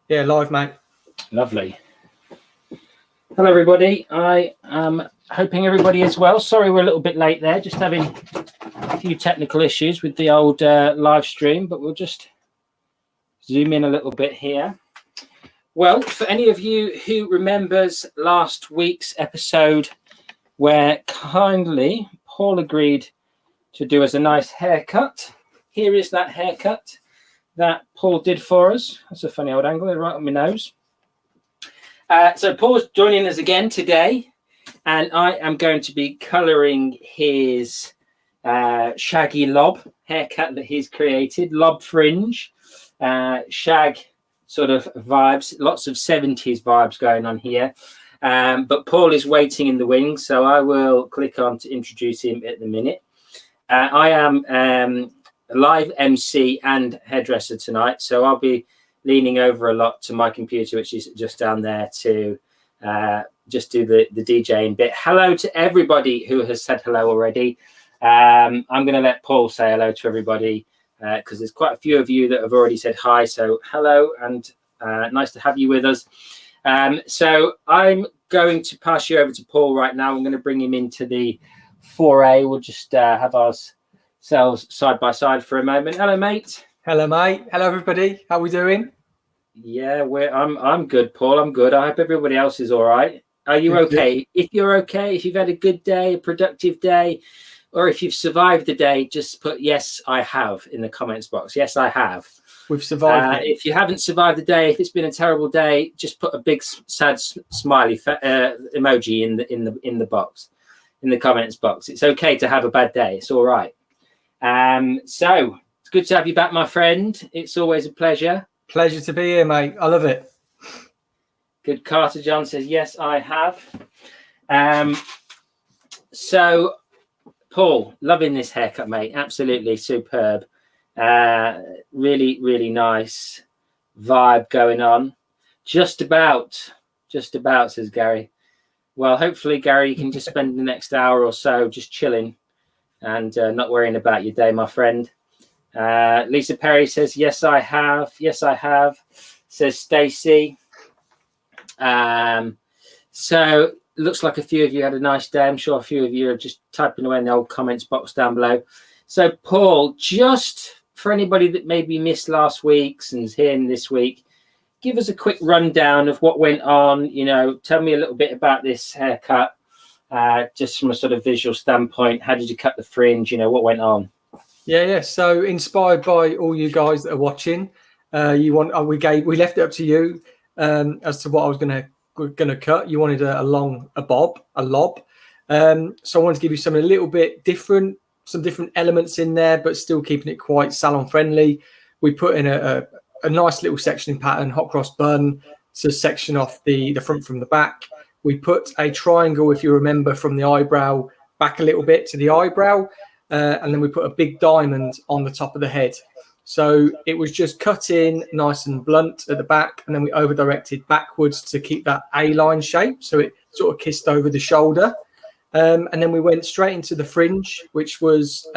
Yeah, live, mate. Lovely. Hello, everybody. I am hoping everybody is well. Sorry we're a little bit late there, just having a few technical issues with the old live stream, but we'll just zoom in a little bit here. Well, for any of you who remembers last week's episode where kindly Paul agreed to do us a nice haircut, here is that haircut that Paul did for us. That's a funny old angle right on my nose. So Paul's joining us again today, and I am going to be colouring his shaggy lob haircut that he's created, lob fringe, shag sort of vibes, lots of 70s vibes going on here. But Paul is waiting in the wings, so I will click on to introduce him at the minute. I am a live MC and hairdresser tonight, so I'll be leaning over a lot to my computer, which is just down there, to just do the DJing bit. Hello to everybody who has said hello already. I'm going to let Paul say hello to everybody because there's quite a few of you that have already said hi. So hello, and nice to have you with us. So I'm going to pass you over to Paul right now. I'm going to bring him into the foray. We'll just have ourselves side by side for a moment. Hello, mate. Hello, mate. Hello, everybody. How we doing? Yeah, I'm good, Paul. I'm good. I hope everybody else is all right. Are you okay? If you're okay, if you've had a good day, a productive day, or if you've survived the day, just put yes, I have in the comments box. Yes, I have. We've survived. If you haven't survived the day, if it's been a terrible day, just put a big sad smiley emoji in the box, in the comments box. It's okay to have a bad day. It's all right. So it's good to have you back, my friend. It's always a pleasure. Pleasure to be here, mate. I love it. Good. Carter John says, yes, I have. So, Paul, loving this haircut, mate. Absolutely superb. Really, really nice vibe going on. Just about, says Gary. Well, hopefully, Gary, you can just spend the next hour or so just chilling and not worrying about your day, my friend. Lisa Perry says, yes, I have. Yes, I have, says Stacy. So looks like a few of you had a nice day. I'm sure a few of you are just typing away in the old comments box down below. So, Paul, just for anybody that maybe missed last week's and is here this week, give us a quick rundown of what went on. You know, tell me a little bit about this haircut, just from a sort of visual standpoint. How did you cut the fringe? You know, what went on? Yeah. So inspired by all you guys that are watching, we left it up to you as to what I was gonna cut. You wanted a lob. So I wanted to give you something a little bit different, some different elements in there, but still keeping it quite salon friendly. We put in a nice little sectioning pattern, hot cross bun, to section off the front from the back. We put a triangle, if you remember, from the eyebrow back a little bit to the eyebrow. And then we put a big diamond on the top of the head. So it was just cut in nice and blunt at the back, and then we over directed backwards to keep that A-line shape, so it sort of kissed over the shoulder. And then we went straight into the fringe, which was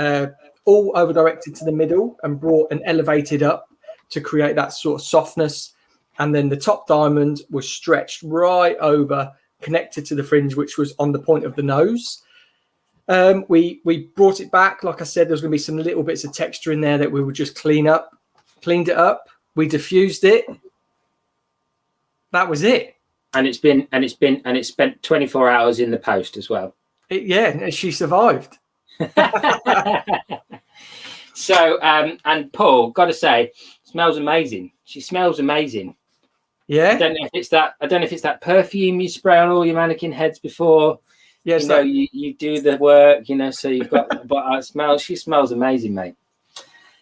all over directed to the middle and brought and elevated up to create that sort of softness. And then the top diamond was stretched right over, connected to the fringe, which was on the point of the nose. We brought it back. Like I said, there's going to be some little bits of texture in there that we would just cleaned it up. We diffused it. That was it. And it's spent 24 hours in the post as well. She survived. So, and Paul, got to say, smells amazing. She smells amazing. Yeah. I don't know if it's that perfume you spray on all your mannequin heads before. Yes, you do the work, so you've got, but she smells amazing, mate.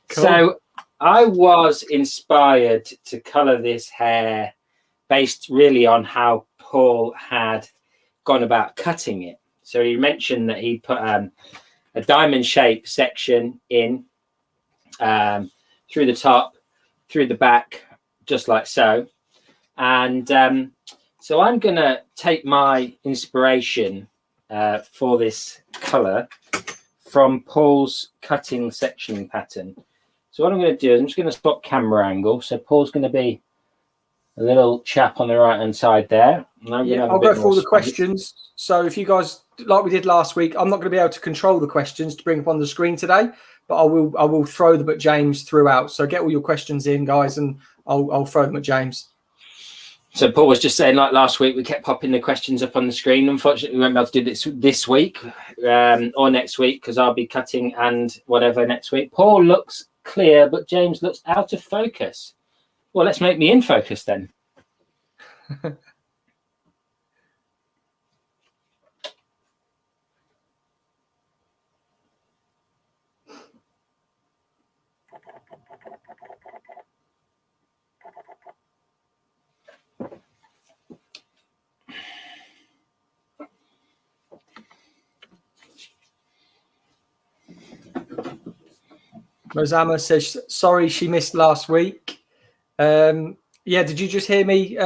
Cool. So I was inspired to color this hair based really on how Paul had gone about cutting it. So he mentioned that he put a diamond shape section in through the top, through the back, just like so. And so I'm going to take my inspiration for this color from Paul's cutting sectioning pattern. So what I'm going to do is I'm just going to swap camera angle. So Paul's going to be a little chap on the right hand side there. I'll go through all the questions. So if you guys, like we did last week, I'm not going to be able to control the questions to bring up on the screen today, but I will throw them at James throughout. So get all your questions in, guys, and I'll throw them at James. So Paul was just saying, like last week, we kept popping the questions up on the screen. Unfortunately, we won't be able to do this week or next week because I'll be cutting and whatever next week. Paul looks clear, but James looks out of focus. Well, let's make me in focus then. Mozama says, sorry she missed last week. Yeah, did you just hear me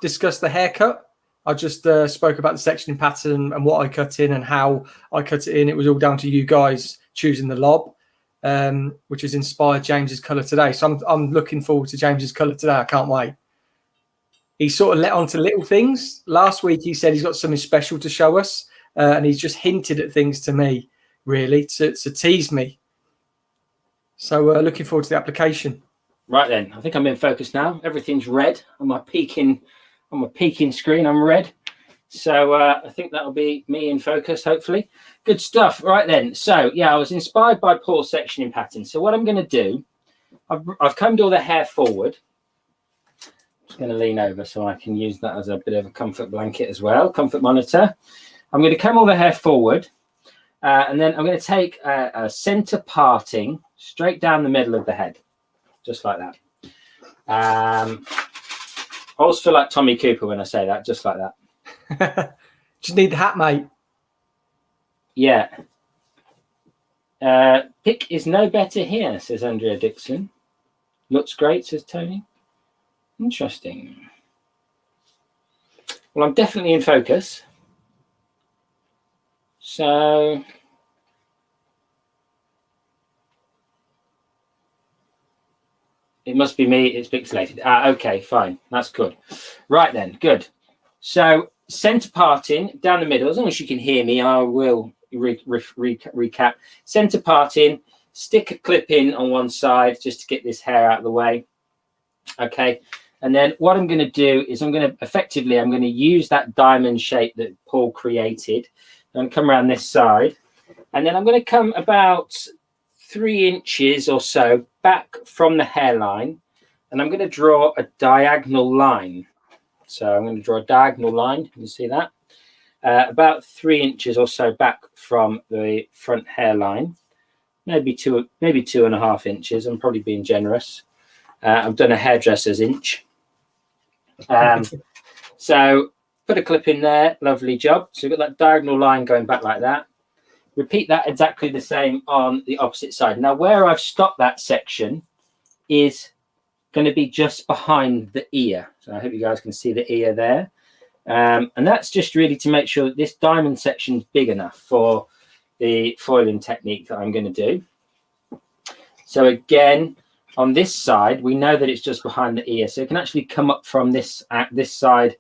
discuss the haircut? I just spoke about the sectioning pattern and what I cut in and how I cut it in. It was all down to you guys choosing the lob, which has inspired James's colour today. So I'm looking forward to James's colour today. I can't wait. He sort of let on to little things. Last week he said he's got something special to show us, and he's just hinted at things to me, really, to tease me. So looking forward to the application. Right then, I think I'm in focus now. Everything's red on my peaking screen. I'm red. So I think that'll be me in focus, hopefully. Good stuff. Right then. So yeah, I was inspired by Paul's sectioning pattern. So what I'm going to do, I've combed all the hair forward. I'm just going to lean over so I can use that as a bit of a comfort blanket as well, comfort monitor. I'm going to comb all the hair forward, and then I'm going to take a center parting straight down the middle of the head, just like that. I always feel like Tommy Cooper when I say that, just like that. Just need the hat, mate. Yeah. Pick is no better here, says Andrea Dixon. Looks great, says Tony. Interesting. Well, I'm definitely in focus. So it must be me. It's pixelated. Okay, fine. That's good. Right then, good. So center parting down the middle. As long as you can hear me, I will recap. Center parting, stick a clip in on one side just to get this hair out of the way. Okay. And then what I'm going to do is I'm going to use that diamond shape that Paul created. I'm going to come around this side. And then I'm going to come about 3 inches or so back from the hairline. And I'm going to draw a diagonal line. So I'm going to draw a diagonal line. Can you see that? About 3 inches or so back from the front hairline. Maybe 2.5 inches. I'm probably being generous. I've done a hairdresser's inch. So put a clip in there. Lovely job. So we've got that diagonal line going back like that. Repeat that exactly the same on the opposite side. Now, where I've stopped that section is going to be just behind the ear. So I hope you guys can see the ear there. And that's just really to make sure that this diamond section is big enough for the foiling technique that I'm going to do. So again, on this side, we know that it's just behind the ear. So it can actually come up from this side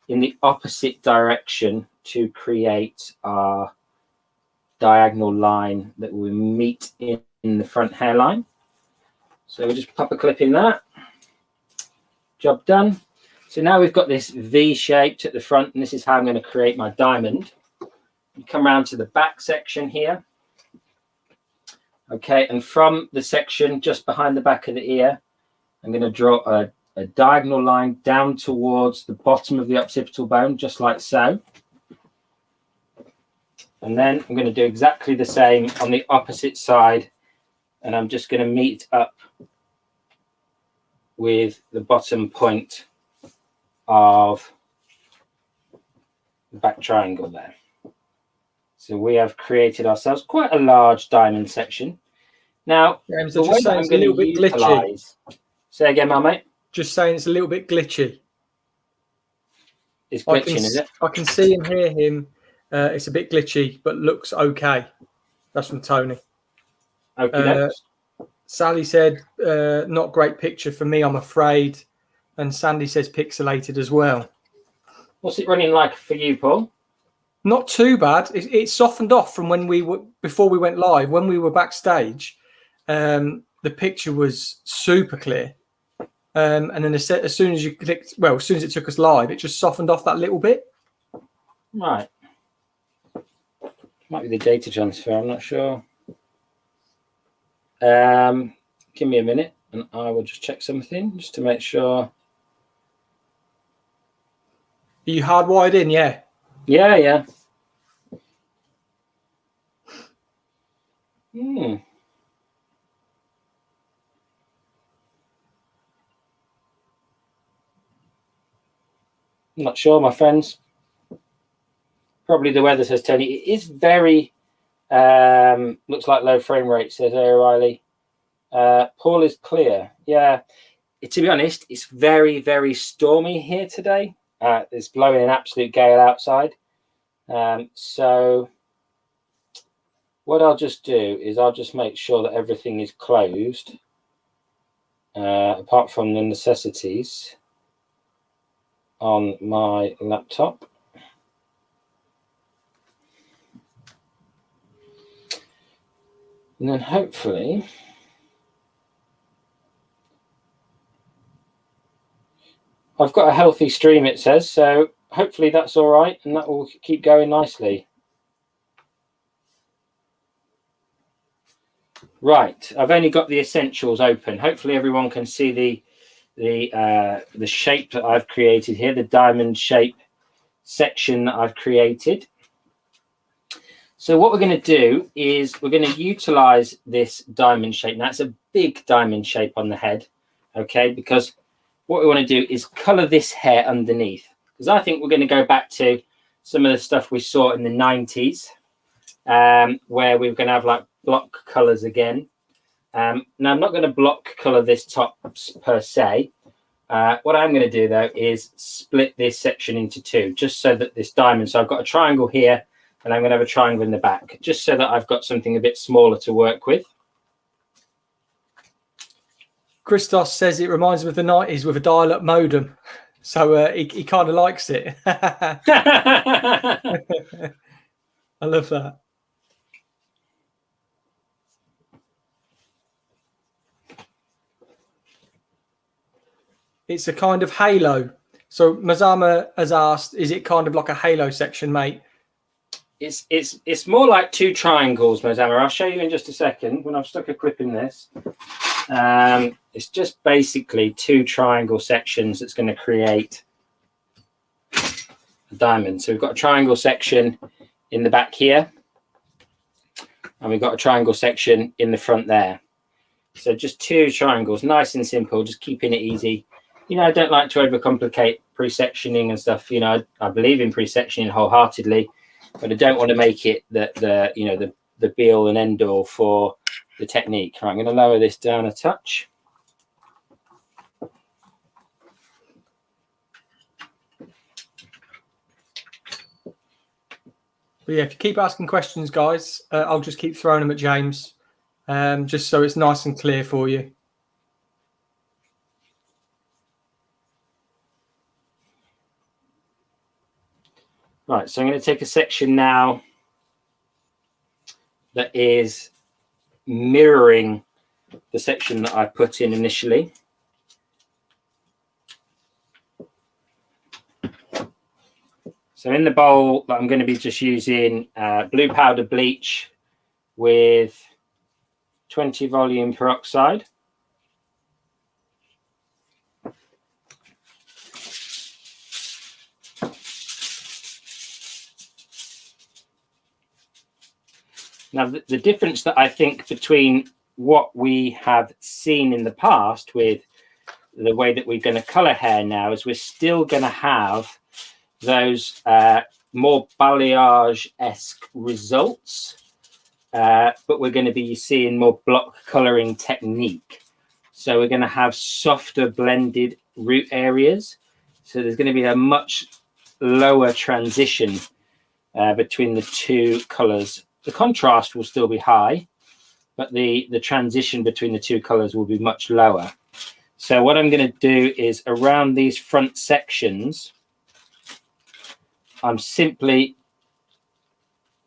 in the opposite direction to create our diagonal line that will meet in the front hairline. So we'll just pop a clip in that. Job done. So now we've got this V shaped at the front, and this is how I'm going to create my diamond. You come around to the back section here. Okay, and from the section just behind the back of the ear, I'm going to draw a diagonal line down towards the bottom of the occipital bone, just like so. And then I'm going to do exactly the same on the opposite side, and I'm just going to meet up with the bottom point of the back triangle there. So we have created ourselves quite a large diamond section. Now, James, the way that I'm going to utilize... Say again, my mate. Just saying it's a little bit glitchy. It's glitching, is it? I can see and hear him. It's a bit glitchy, but looks okay. That's from Tony. Okay. Sally said, not great picture for me, I'm afraid. And Sandy says pixelated as well. What's it running like for you, Paul? Not too bad. It softened off from when we were before we went live. When we were backstage, the picture was super clear. And then as soon as you clicked, well, as soon as it took us live, it just softened off that little bit. Right. Might be the data transfer. I'm not sure. Give me a minute, and I will just check something just to make sure. Are you hardwired in? Yeah. Yeah, yeah. I'm not sure, my friends. Probably the weather, says Tony. It is very, looks like low frame rate, says O'Reilly. Paul is clear. Yeah, to be honest, it's very, very stormy here today. It's blowing an absolute gale outside. So what I'll just do is I'll just make sure that everything is closed, apart from the necessities on my laptop. And then hopefully I've got a healthy stream, it says, so hopefully that's all right and that will keep going nicely. Right, I've only got the essentials open. Hopefully everyone can see the shape that I've created here, the diamond shape section that I've created. So what we're going to do is we're going to utilize this diamond shape. Now it's a big diamond shape on the head, okay, because what we want to do is color this hair underneath, because I think we're going to go back to some of the stuff we saw in the 90s, where we're going to have like block colors again. Now I'm not going to block color this top per se. What I'm going to do though is split this section into two, just so that this diamond, so I've got a triangle here and I'm going to have a triangle in the back, just so that I've got something a bit smaller to work with. Christos says it reminds him of the 90s with a dial-up modem. So he kind of likes it. I love that. It's a kind of halo. So Mazama has asked, is it kind of like a halo section, mate? It's more like two triangles, Mazama. I'll show you in just a second when I've stuck a clip in this. It's just basically two triangle sections that's going to create a diamond. So we've got a triangle section in the back here, and we've got a triangle section in the front there. So just two triangles, nice and simple, just keeping it easy. You know, I don't like to overcomplicate pre-sectioning and stuff. You know, I believe in pre-sectioning wholeheartedly, but I don't want to make it the be all and end all for the technique. Right, I'm going to lower this down a touch. But yeah, if you keep asking questions, guys, I'll just keep throwing them at James, just so it's nice and clear for you. Right, so I'm going to take a section now that is mirroring the section that I put in initially. So in the bowl that I'm going to be just using blue powder bleach with 20 volume peroxide. Now, the difference that I think between what we have seen in the past with the way that we're going to color hair now is we're still going to have those more balayage-esque results, but we're going to be seeing more block coloring technique. So we're going to have softer blended root areas. So there's going to be a much lower transition between the two colors. The contrast will still be high, but the transition between the two colors will be much lower. So what I'm going to do is around these front sections, I'm simply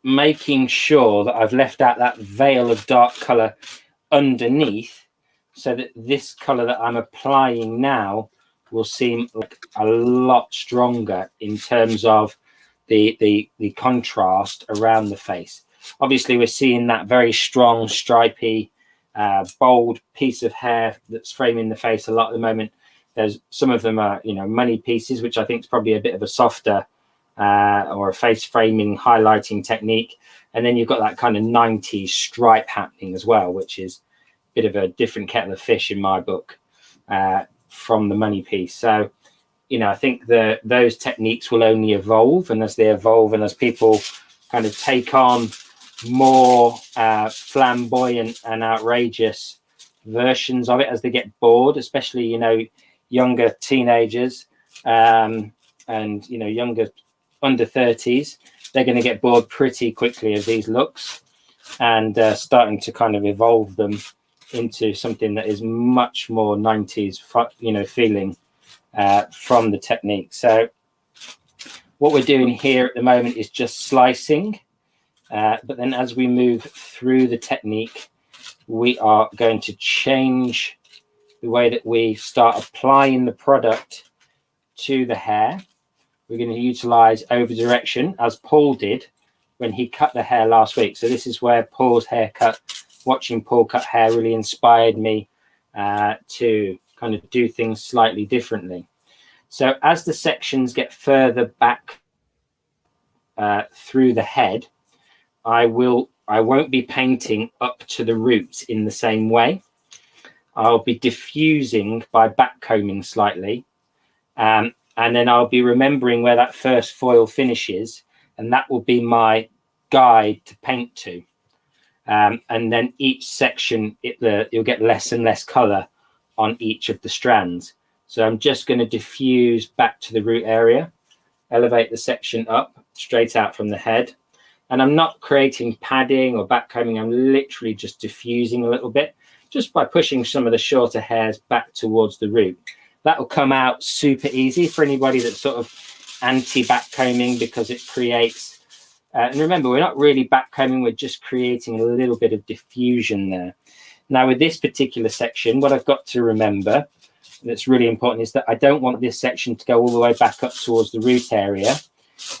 making sure that I've left out that veil of dark color underneath, so that this color that I'm applying now will seem like a lot stronger in terms of the contrast around the face. Obviously, we're seeing that very strong, stripy, bold piece of hair that's framing the face a lot at the moment. There's some of them are, you know, money pieces, which I think is probably a bit of a softer or a face framing highlighting technique. And then you've got that kind of 90s stripe happening as well, which is a bit of a different kettle of fish in my book from the money piece. So, you know, I think those techniques will only evolve, and as they evolve and as people kind of take on more flamboyant and outrageous versions of it as they get bored, especially, you know, younger teenagers and, you know, younger under 30s, they're going to get bored pretty quickly of these looks, and starting to kind of evolve them into something that is much more 90s, you know, feeling from the technique. So what we're doing here at the moment is just slicing, but then as we move through the technique, we are going to change the way that we start applying the product to the hair. We're going to utilize over direction, as Paul did when he cut the hair last week. So this is where Paul's haircut, watching Paul cut hair, really inspired me to kind of do things slightly differently. So as the sections get further back through the head, I won't be painting up to the roots in the same way. I'll be diffusing by back combing slightly, and then I'll be remembering where that first foil finishes, and that will be my guide to paint to. And then each section, you'll get less and less color on each of the strands. So I'm just going to diffuse back to the root area, elevate the section up straight out from the head. And I'm not creating padding or back combing. I'm literally just diffusing a little bit, just by pushing some of the shorter hairs back towards the root. That will come out super easy for anybody that's sort of anti back combing, because it creates, and remember, we're not really back combing, we're just creating a little bit of diffusion there. Now with this particular section, what I've got to remember that's really important is that I don't want this section to go all the way back up towards the root area.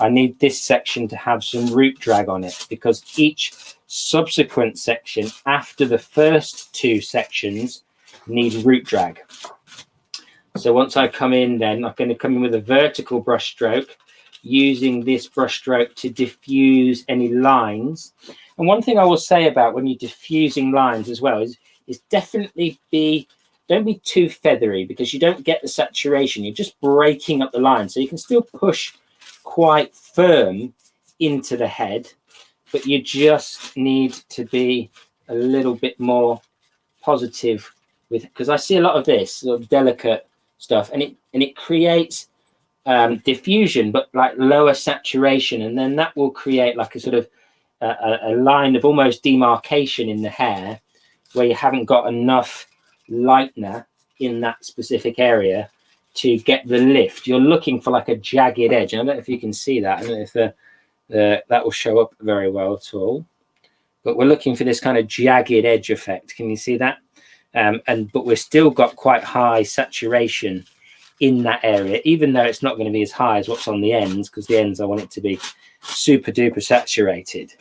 I need this section to have some root drag on it, because each subsequent section after the first two sections need root drag. So once I come in, then I'm going to come in with a vertical brush stroke, using this brush stroke to diffuse any lines. And one thing I will say about when you're diffusing lines as well is definitely don't be too feathery, because you don't get the saturation. You're just breaking up the line. So you can still push quite firm into the head, but you just need to be a little bit more positive with, because I see a lot of this sort of delicate stuff, and it creates diffusion, but like lower saturation, and then that will create like a sort of a line of almost demarcation in the hair, where you haven't got enough lightener in that specific area to get the lift. You're looking for like a jagged edge. I don't know if you can see that. I don't know if that will show up very well at all, but we're looking for this kind of jagged edge effect. Can you see that? But we've still got quite high saturation in that area, even though it's not going to be as high as what's on the ends, because the ends I want it to be super duper saturated.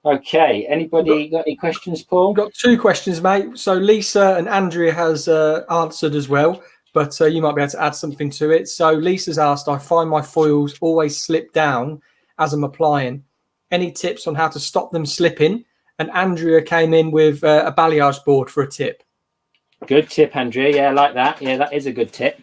Okay, anybody got any questions, Paul? Got two questions, mate. So Lisa and Andrea has answered as well, but you might be able to add something to it. So Lisa's asked, I find my foils always slip down as I'm applying. Any tips on how to stop them slipping? And Andrea came in with a balayage board for a tip. Good tip, Andrea. Yeah, I like that. Yeah, that is a good tip.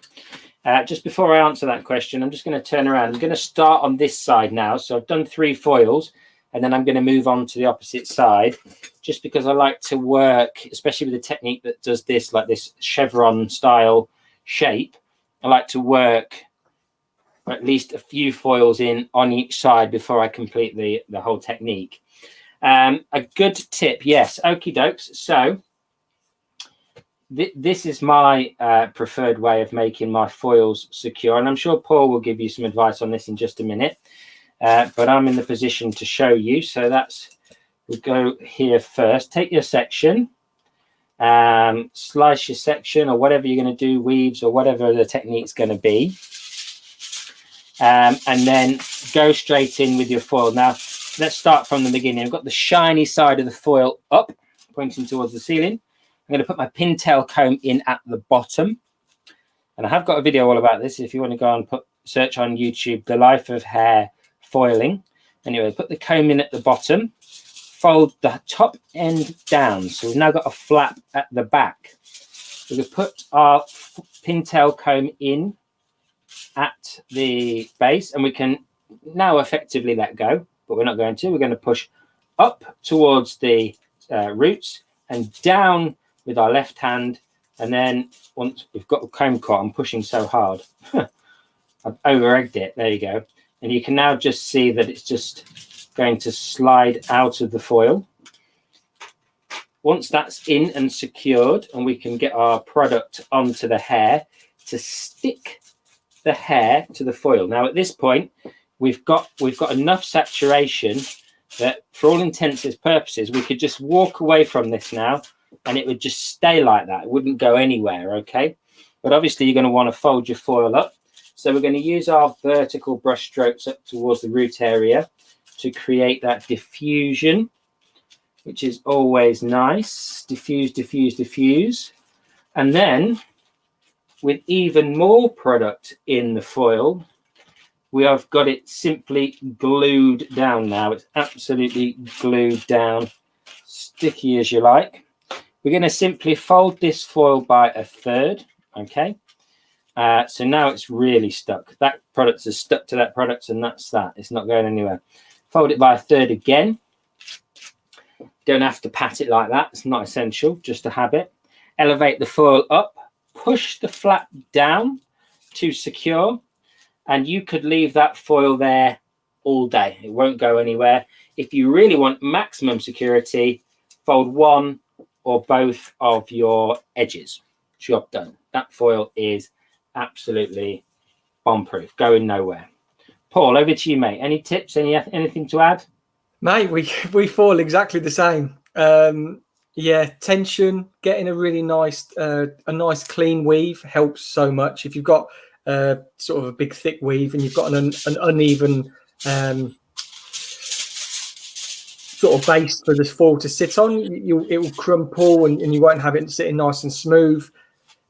Just before I answer that question, I'm just going to turn around. I'm going to start on this side now. So I've done 3 foils, and then I'm going to move on to the opposite side, just because I like to work, especially with a technique that does this, like this chevron style shape. I like to work at least a few foils in on each side before I complete the whole technique. A good tip, yes. Okie dokes. So this is my preferred way of making my foils secure, and I'm sure Paul will give you some advice on this in just a minute. But I'm in the position to show you. So we'll go here first. Take your section, slice your section or whatever you're going to do, weaves or whatever the technique's going to be. And then go straight in with your foil. Now, let's start from the beginning. I've got the shiny side of the foil up, pointing towards the ceiling. I'm going to put my Pintail comb in at the bottom. And I have got a video all about this. If you want to go and search on YouTube, The Life of Hair Foiling. Anyway, put the comb in at the bottom. Fold the top end down. So we've now got a flap at the back. We're going to put our Pintail comb in at the base. And we can now effectively let go. But we're not going to. We're going to push up towards the roots and down with our left hand, and then once we've got the comb caught, I'm pushing so hard, I've over-egged it. There you go. And you can now just see that it's just going to slide out of the foil. Once that's in and secured, and we can get our product onto the hair, to stick the hair to the foil. Now at this point, we've got enough saturation that for all intents and purposes, we could just walk away from this now and it would just stay like that. It wouldn't go anywhere, okay? But obviously you're going to want to fold your foil up. So we're going to use our vertical brush strokes up towards the root area to create that diffusion, which is always nice. Diffuse, diffuse, diffuse. And then with even more product in the foil, we have got it simply glued down now. It's absolutely glued down, sticky as you like. We're going to simply fold this foil by a third, okay? So now it's really stuck. That product is stuck to that product, and that's that. It's not going anywhere. Fold it by a third again. Don't have to pat it like that. It's not essential, just a habit. Elevate the foil up. Push the flap down to secure. And you could leave that foil there all day. It won't go anywhere. If you really want maximum security, fold one or both of your edges. Job done. That foil is absolutely bomb-proof, going nowhere. Paul, over to you, mate. Any tips? Anything to add? Mate, we foil exactly the same. Yeah, tension, getting a really nice, nice clean weave helps so much. If you've got sort of a big thick weave and you've got an uneven sort of base for this foil to sit on, it will crumple and you won't have it sitting nice and smooth.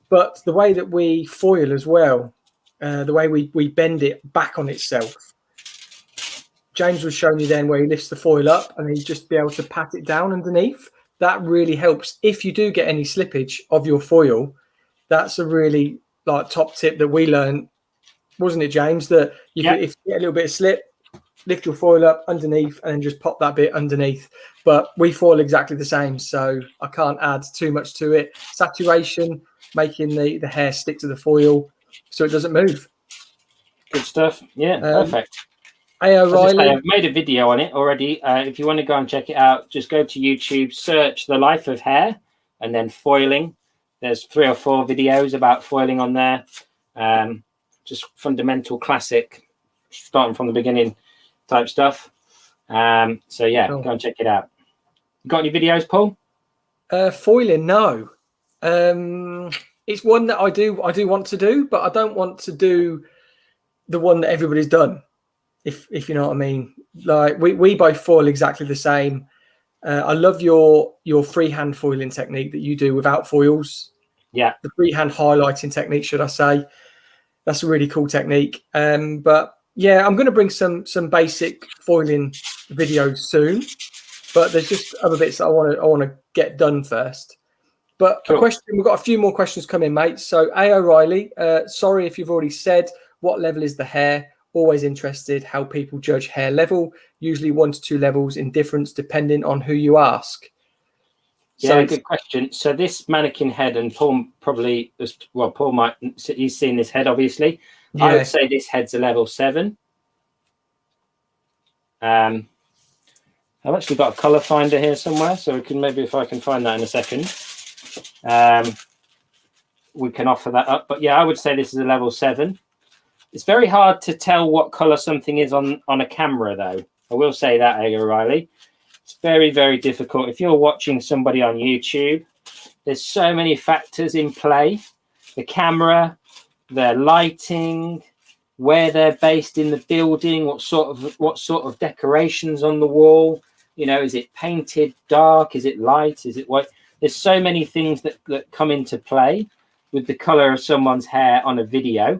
But the way that we foil as well, the way we bend it back on itself, James was showing you then where he lifts the foil up and he'd just be able to pat it down underneath. That really helps. If you do get any slippage of your foil, that's a really top tip that we learned, wasn't it, James? That you can, if you get a little bit of slip, lift your foil up underneath and then just pop that bit underneath. But we foil exactly the same, so I can't add too much to it. Saturation, making the hair stick to the foil so it doesn't move. Good stuff. Yeah, perfect. O'Reilly, I've made a video on it already. If you want to go and check it out, just go to YouTube, search The Life of Hair and then foiling. There's 3 or 4 videos about foiling on there. Just fundamental classic, starting from the beginning type stuff. So yeah, cool. Go and check it out. You got any videos, Paul? Foiling, no. It's one that I do want to do, but I don't want to do the one that everybody's done. If you know what I mean. Like we both foil exactly the same. I love your freehand foiling technique that you do without foils. Yeah, the freehand highlighting technique, should I say? That's a really cool technique. But yeah, I'm going to bring some basic foiling videos soon. But there's just other bits that I want to get done first. But cool. A question, we've got a few more questions coming, mate. So A. O'Reilly, sorry if you've already said, what level is the hair? Always interested how people judge hair level, usually 1 to 2 levels in difference depending on who you ask. Yeah, good question. So this mannequin head, and Paul probably, well, Paul might, he's seen this head, obviously. Yeah. I would say this head's a level 7. I've actually got a color finder here somewhere, so we can maybe, if I can find that in a second. we can offer that up. But yeah, I would say this is a level 7. It's very hard to tell what color something is on a camera, though. I will say that, O'Reilly. It's very, very difficult. If you're watching somebody on YouTube, there's so many factors in play. The camera, their lighting, where they're based in the building, what sort of decorations on the wall. You know, is it painted dark? Is it light? Is it white? There's so many things that come into play with the color of someone's hair on a video,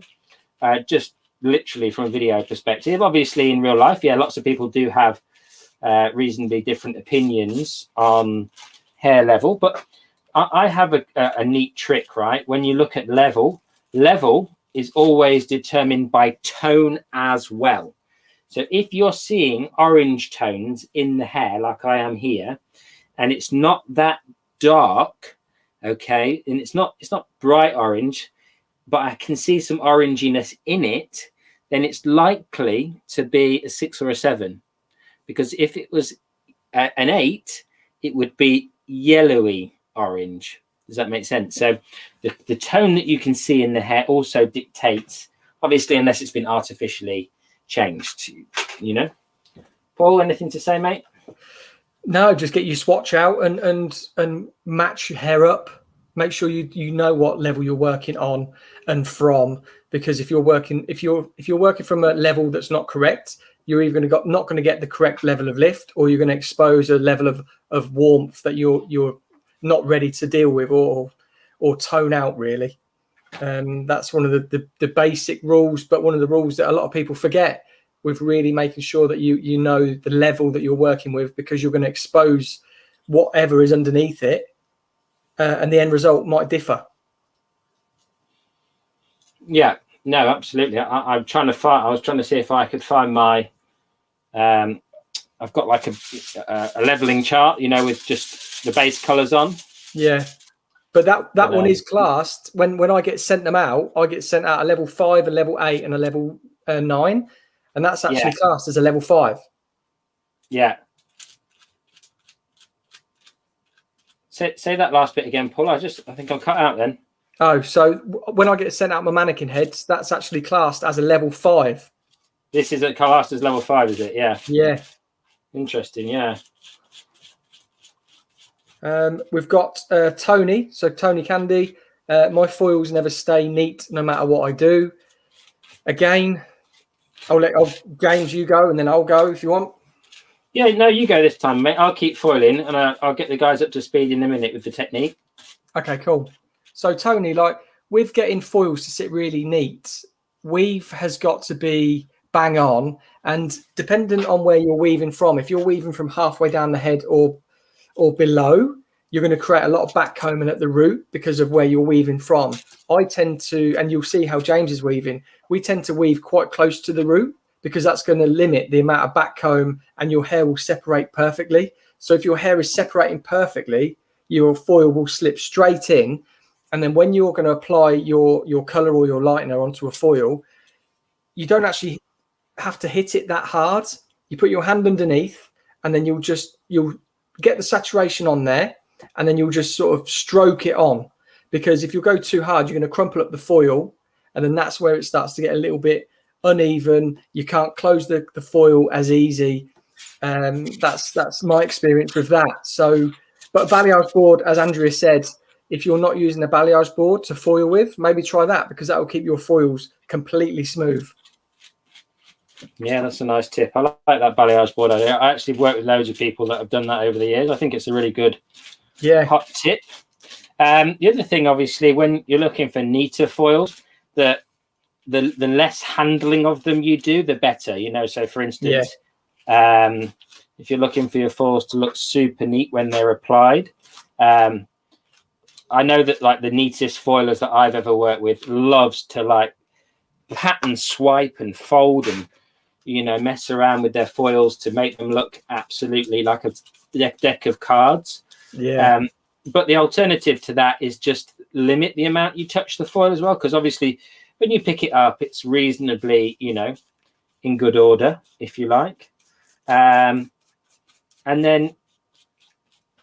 just literally from a video perspective. Obviously, in real life, yeah, lots of people do have reasonably different opinions on hair level. But I have a neat trick, right? When you look at level is always determined by tone as well. So if you're seeing orange tones in the hair, like I am here, and it's not that dark, okay, and it's not bright orange, but I can see some oranginess in it, then it's likely to be a 6 or a 7. Because if it was an 8, it would be yellowy orange. Does that make sense? So the tone that you can see in the hair also dictates, obviously, unless it's been artificially changed, you know. Paul, anything to say, mate? No, just get your swatch out and match your hair up. Make sure you know what level you're working on and from, because if you're working from a level that's not correct, you're either not going to get the correct level of lift, or you're going to expose a level of warmth that you're not ready to deal with or tone out, really. That's one of the basic rules, but one of the rules that a lot of people forget with really making sure that you know the level that you're working with, because you're going to expose whatever is underneath it, and the end result might differ. Yeah, no, absolutely. I'm trying to find. I was trying to see if I could find my. I've got like a leveling chart, you know, with just the base colors on. Yeah, but that one is classed. When I get sent them out, I get sent out a level 5, a level 8, and a level 9, and that's actually classed as a level 5. Yeah. Say that last bit again, Paul. I think I'm cut out then. Oh, so when I get sent out my mannequin heads, that's actually classed as a level 5. This is classed as level 5, is it? Yeah. Yeah. Interesting. Yeah. We've got Tony. So Tony Candy. My foils never stay neat no matter what I do. Again, James, you go, and then I'll go if you want. Yeah, no, you go this time, mate. I'll keep foiling, and I'll get the guys up to speed in a minute with the technique. Okay, cool. So Tony, like with getting foils to sit really neat, weave has got to be bang on, and dependent on where you're weaving from, if you're weaving from halfway down the head or below, you're going to create a lot of back combing at the root because of where you're weaving from. I tend to, and you'll see how James is weaving, we tend to weave quite close to the root because that's going to limit the amount of back comb and your hair will separate perfectly. So if your hair is separating perfectly, your foil will slip straight in. And then when you're going to apply your color or your lightener onto a foil, you don't actually have to hit it that hard. You put your hand underneath, and then you'll get the saturation on there, and then you'll just sort of stroke it on, because if you go too hard, you're going to crumple up the foil, and then that's where it starts to get a little bit uneven. You can't close the foil as easy. That's my experience with that. So, but a balayage board, as Andrea said, if you're not using a balayage board to foil with, maybe try that, because that will keep your foils completely smooth. Yeah, that's a nice tip. I like that balayage board idea. I actually worked with loads of people that have done that over the years. I think it's a really good hot tip. The other thing, obviously, when you're looking for neater foils, the less handling of them you do, the better. You know, so for instance, if you're looking for your foils to look super neat when they're applied, I know that like the neatest foilers that I've ever worked with loves to like pattern swipe and fold and, you know, mess around with their foils to make them look absolutely like a deck of cards. Yeah. But the alternative to that is just limit the amount you touch the foil as well, because obviously when you pick it up, it's reasonably, you know, in good order, if you like. And then,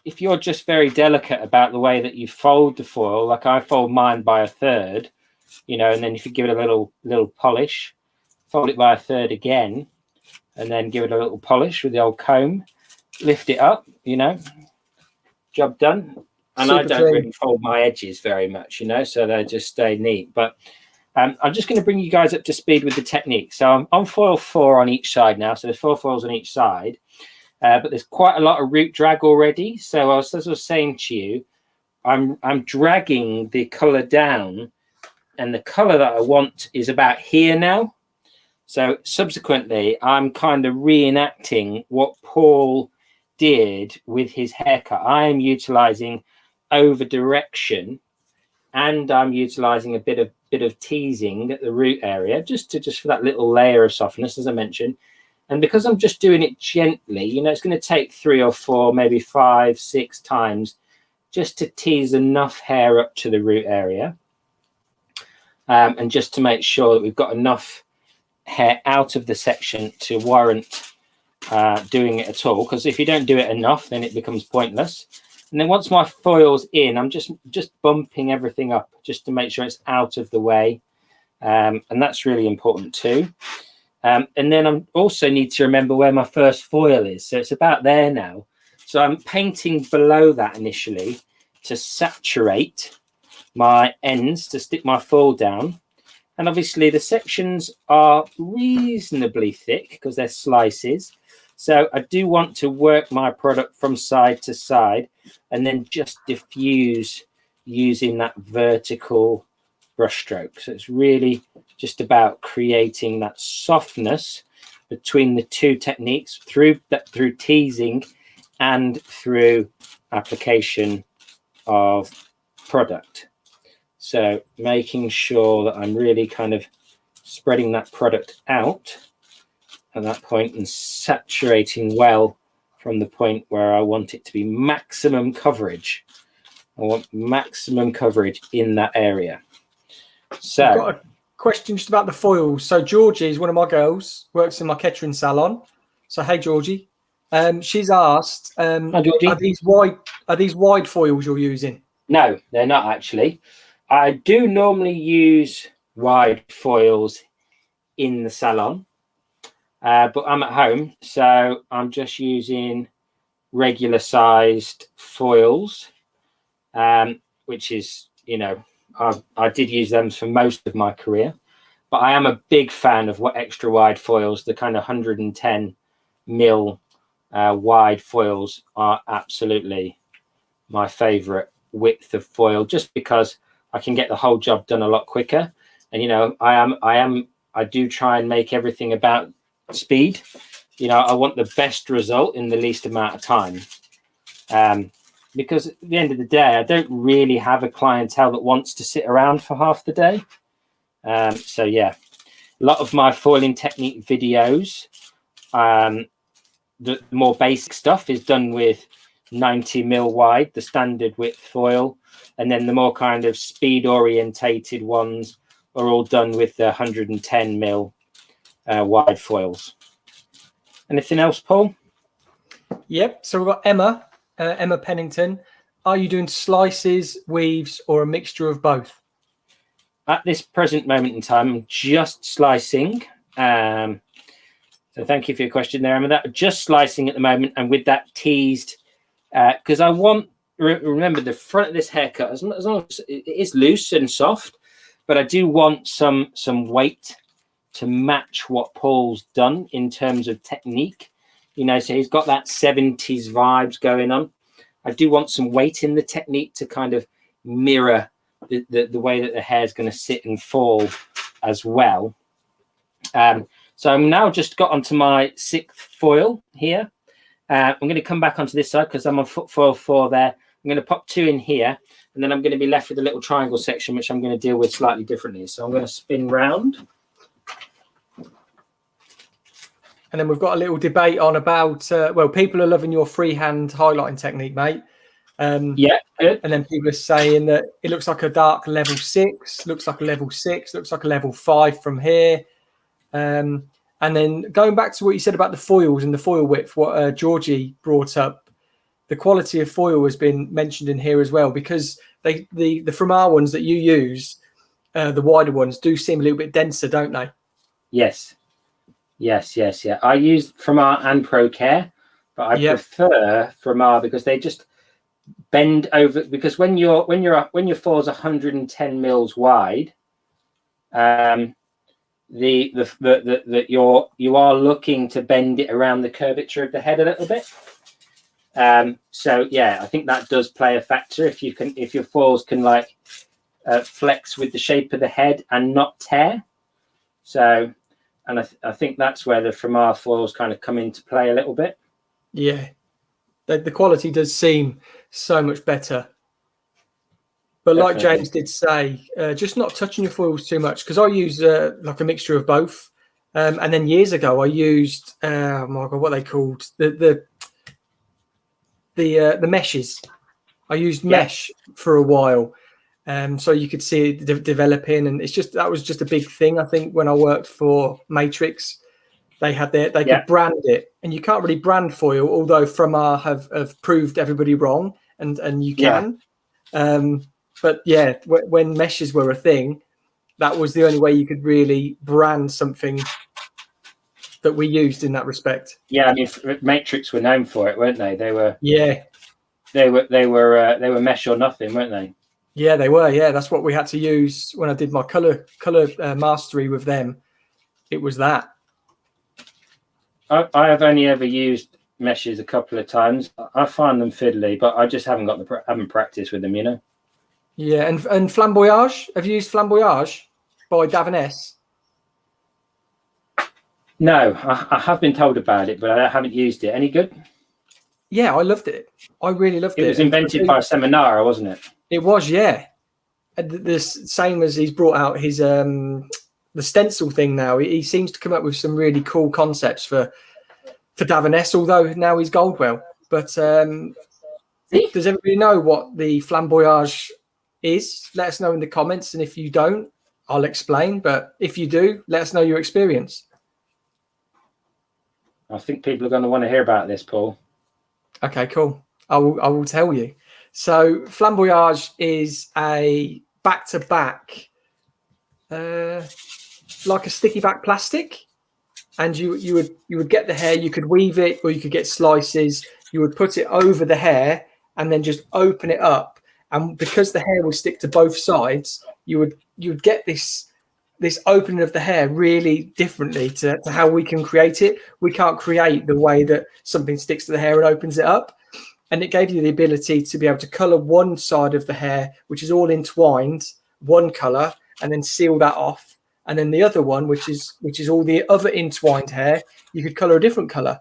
if you're just very delicate about the way that you fold the foil, like I fold mine by a third, you know, and then if you give it a little polish, fold it by a third again, and then give it a little polish with the old comb, lift it up, you know, job done. And I don't really fold my edges very much, you know, so they just stay neat. But I'm just going to bring you guys up to speed with the technique. So I'm on foil 4 on each side now. So there's 4 foils on each side, but there's quite a lot of root drag already. So as I was saying to you, I'm dragging the color down, and the color that I want is about here now. So subsequently, I'm kind of reenacting what Paul did with his haircut. I am utilizing over direction, and I'm utilizing a bit of teasing at the root area, just for that little layer of softness, as I mentioned. And because I'm just doing it gently, you know, it's going to take 3 or 4, maybe 5, 6 times just to tease enough hair up to the root area, and just to make sure that we've got enough hair out of the section to warrant doing it at all. Because if you don't do it enough, then it becomes pointless. And then once my foil's in, I'm just bumping everything up just to make sure it's out of the way. And that's really important too. And then I also need to remember where my first foil is. So it's about there now. So I'm painting below that initially to saturate my ends, to stick my foil down. And obviously the sections are reasonably thick because they're slices. So I do want to work my product from side to side and then just diffuse using that vertical brush stroke. So it's really just about creating that softness between the two techniques through teasing and through application of product. So making sure that I'm really kind of spreading that product out at that point and saturating well from the point where I want it to be maximum coverage. I want maximum coverage in that area. So I've got a question just about the foils. So Georgie is one of my girls, works in my catering salon. So hey Georgie. She's asked, Hi, Georgie. are these wide foils you're using? No, they're not actually. I do normally use wide foils in the salon, but I'm at home, so I'm just using regular sized foils, which is, you know, I did use them for most of my career, but I am a big fan of what extra wide foils, the kind of 110 mil wide foils are absolutely my favorite width of foil, just because I can get the whole job done a lot quicker. And, you know, I do try and make everything about speed. You know, I want the best result in the least amount of time. Because at the end of the day, I don't really have a clientele that wants to sit around for half the day. So yeah, a lot of my foiling technique videos, the more basic stuff is done with 90 mil wide, the standard width foil, and then the more kind of speed orientated ones are all done with the 110 mil wide foils. Anything else, Paul? Yep. So we've got Emma Pennington. Are you doing slices, weaves, or a mixture of both? At this present moment in time, I'm just slicing. So thank you for your question there, Emma. That just slicing at the moment, and with that teased, because I want, remember, the front of this haircut, as long as it is loose and soft, but I do want some weight to match what Paul's done in terms of technique. You know, so he's got that 70s vibes going on. I do want some weight in the technique to kind of mirror the way that the hair is going to sit and fall as well. So I'm now just got onto my 6th foil here. I'm going to come back onto this side because I'm on foil 4 there. I'm going to pop 2 in here, and then I'm going to be left with a little triangle section, which I'm going to deal with slightly differently. So I'm going to spin round. And then we've got a little debate on about, well, people are loving your freehand highlighting technique, mate. Yeah, good. And then people are saying that it looks like a dark level 6, looks like a level 6, looks like a level 5 from here. And then going back to what you said about the foils and the foil width, what Georgie brought up, the quality of foil has been mentioned in here as well, because the From Our ones that you use, the wider ones, do seem a little bit denser, don't they? Yes. Yeah. I use From Our and Pro Care, but I prefer From Our because they just bend over. Because when your foil's 110 mils wide, you are looking to bend it around the curvature of the head a little bit. So yeah, I think that does play a factor. If your foils can like flex with the shape of the head and not tear. So, and I think that's where the From Our foils kind of come into play a little bit. Yeah, the quality does seem so much better. But like James did say, just not touching your foils too much, because I use like a mixture of both. And then years ago, I used oh my god, what are they called? The meshes. I used mesh for a while, so you could see it developing, and that was just a big thing. I think when I worked for Matrix, they could brand it, and you can't really brand foil, although From Our have proved everybody wrong, and you can. But yeah, when meshes were a thing, that was the only way you could really brand something that we used in that respect. Yeah, I mean, Matrix were known for it, weren't they? They were mesh or nothing, weren't they? Yeah, they were. Yeah, that's what we had to use when I did my color mastery with them. It was that. I have only ever used meshes a couple of times. I find them fiddly, but I just haven't practiced with them, you know. Yeah, and Flamboyage. Have you used Flamboyage by Davines? No, I have been told about it, but I haven't used it. Any good? Yeah, I loved it. I really loved it. It was invented by a seminar, wasn't it? It was, yeah. The same as he's brought out his the stencil thing now. He seems to come up with some really cool concepts for Davines, although now he's Goldwell. But does everybody know what the Flamboyage is? Let us know in the comments, and if you don't, I'll explain. But if you do, let us know your experience. I think people are going to want to hear about this, Paul. Okay, cool. I will tell you. So Flamboyage is a back-to-back, like a sticky back plastic, and you would get the hair. You could weave it, or you could get slices. You would put it over the hair and then just open it up. And because the hair would stick to both sides, you would get this opening of the hair really differently to how we can create it. We can't create the way that something sticks to the hair and opens it up. And it gave you the ability to be able to color one side of the hair, which is all entwined, one color, and then seal that off. And then the other one, which is all the other entwined hair, you could color a different color.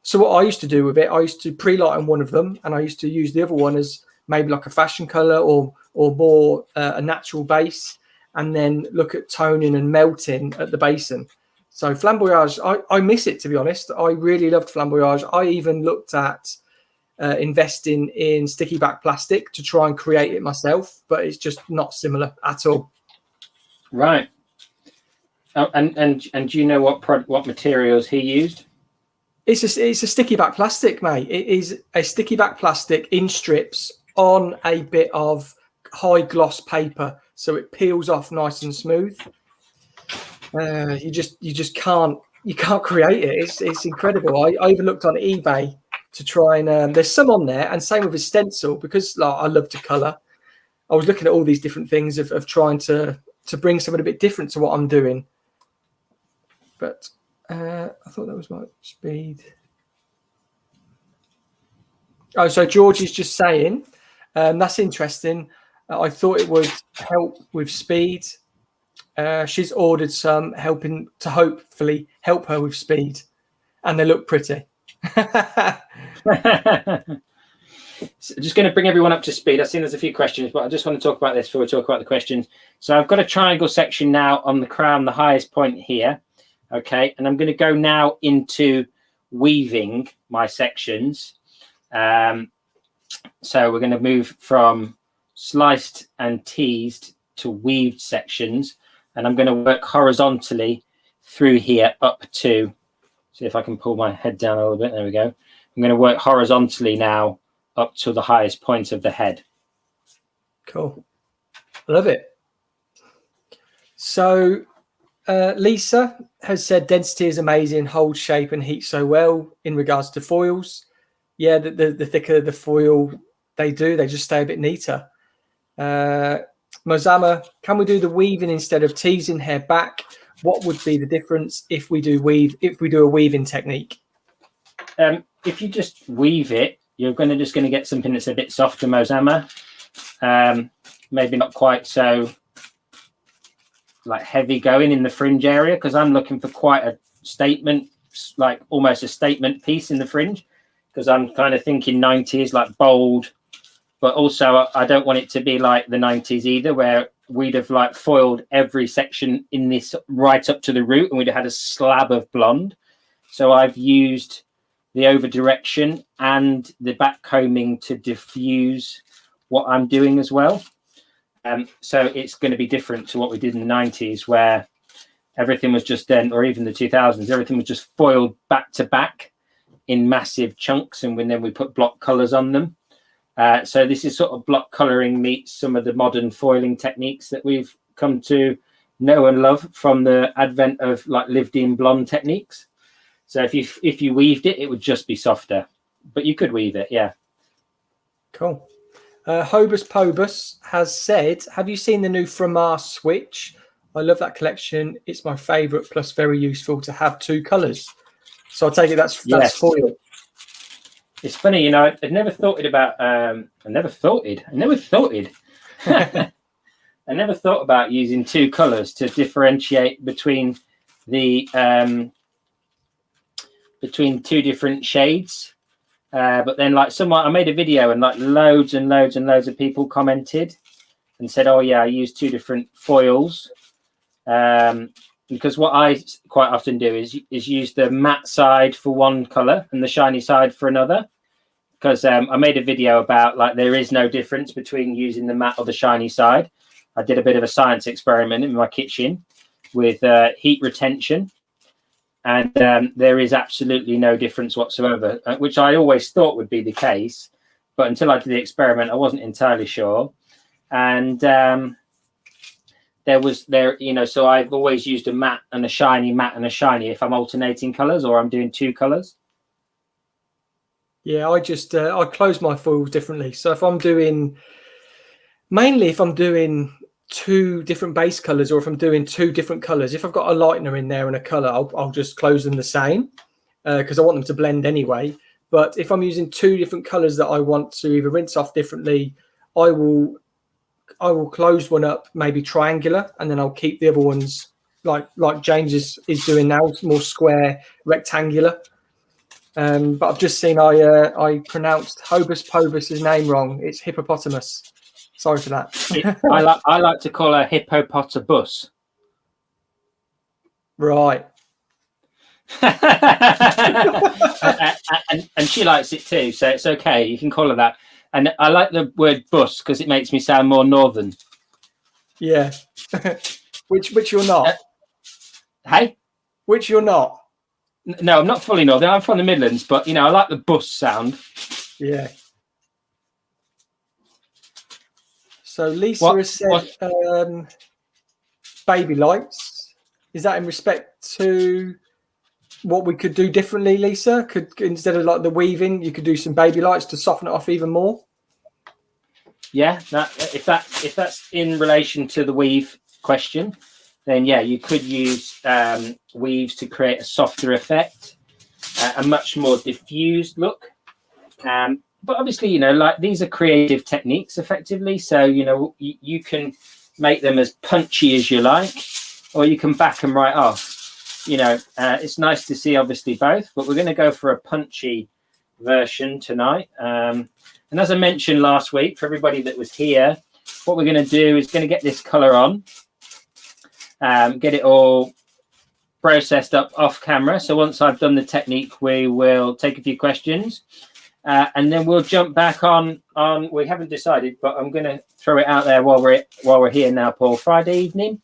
So what I used to do with it, I used to pre-light on one of them, and I used to use the other one as maybe like a fashion color or more a natural base, and then look at toning and melting at the basin. So Flamboyage, I miss it, to be honest. I really loved Flamboyage. I even looked at investing in sticky back plastic to try and create it myself, but it's just not similar at all. Right. Oh, and do you know what materials he used? It's a sticky back plastic, mate. It is a sticky back plastic in strips on a bit of high gloss paper, so it peels off nice and smooth. You just can't create it. It's incredible. I even looked on eBay to try and there's some on there, and same with his stencil, because like, I love to color. I was looking at all these different things of trying to bring something a bit different to what I'm doing. But I thought that was my speed. Oh, so George is just saying, that's interesting. I thought it would help with speed. She's ordered some, helping to hopefully help her with speed, and they look pretty. So just going to bring everyone up to speed. I've seen there's a few questions, but I just want to talk about this before we talk about the questions. So I've got a triangle section now on the crown, the highest point here. Okay, and I'm going to go now into weaving my sections. So we're going to move from sliced and teased to weaved sections, and I'm going to work horizontally through here up to, see if I can pull my head down a little bit. There we go. I'm going to work horizontally now up to the highest point of the head. Cool. Love it. So Lisa has said density is amazing, holds shape and heat so well in regards to foils. Yeah, the thicker the foil they just stay a bit neater. Mozama, can we do the weaving instead of teasing hair back? What would be the difference if we do a weaving technique? If you just weave it, you're just going to get something that's a bit softer, Mozama. Maybe not quite so like heavy going in the fringe area, because I'm looking for quite a statement, like almost a statement piece in the fringe, because I'm kind of thinking 90s, like bold, but also I don't want it to be like the 90s either, where we'd have like foiled every section in this right up to the root and we'd have had a slab of blonde. So I've used the over direction and the back combing to diffuse what I'm doing as well. So it's going to be different to what we did in the 90s, where everything was just then, or even the 2000s, everything was just foiled back to back in massive chunks, and then we put block colors on them. So this is sort of block coloring meets some of the modern foiling techniques that we've come to know and love from the advent of like lived in blonde techniques. So if you weaved it, it would just be softer, but you could weave it. Yeah. Cool. Hobus Pobus has said, have you seen the new Framar switch? I love that collection. It's my favorite, plus very useful to have two colors. So I take it that's foil. It's funny, you know, I'd never thought about I never thought about using two colors to differentiate between the between two different shades. But then like I made a video and like loads and loads and loads of people commented and said, oh yeah, I use two different foils. Because what I quite often do is use the matte side for one color and the shiny side for another. Because I made a video about like there is no difference between using the matte or the shiny side. I did a bit of a science experiment in my kitchen with heat retention. And there is absolutely no difference whatsoever, which I always thought would be the case. But until I did the experiment, I wasn't entirely sure. And so I've always used a matte and a shiny if I'm alternating colors or I'm doing two colors. Yeah, I just I close my foils differently. So if I'm doing two different base colors, or if I'm doing two different colors, if I've got a lightener in there and a color, I'll just close them the same because I want them to blend anyway. But if I'm using two different colors that I want to either rinse off differently, I will close one up, maybe triangular, and then I'll keep the other ones like James is doing now, more square, rectangular. But I've just seen I pronounced Hobus Pobus's name wrong. It's hippopotamus. Sorry for that. I like to call her hippopotabus. Right. and she likes it too, so it's okay. You can call her that. And I like the word bus because it makes me sound more northern. Yeah. which you're not. Hey? Which you're not. No, I'm not fully northern. I'm from the Midlands, but you know, I like the bus sound. Yeah. So Lisa has said baby lights. Is that in respect to what we could do differently, Lisa? Could instead of like the weaving, you could do some baby lights to soften it off even more? Yeah, if that's in relation to the weave question, then yeah, you could use weaves to create a softer effect, a much more diffused look. But obviously, you know, like these are creative techniques effectively. So, you know, you can make them as punchy as you like, or you can back them right off. You know, it's nice to see obviously both, but we're going to go for a punchy version tonight. And as I mentioned last week, for everybody that was here, what we're going to do is going to get this color on, get it all processed up off camera. So once I've done the technique, we will take a few questions. And then we'll jump back on. We haven't decided, but I'm going to throw it out there while we're here now, Paul. Friday evening.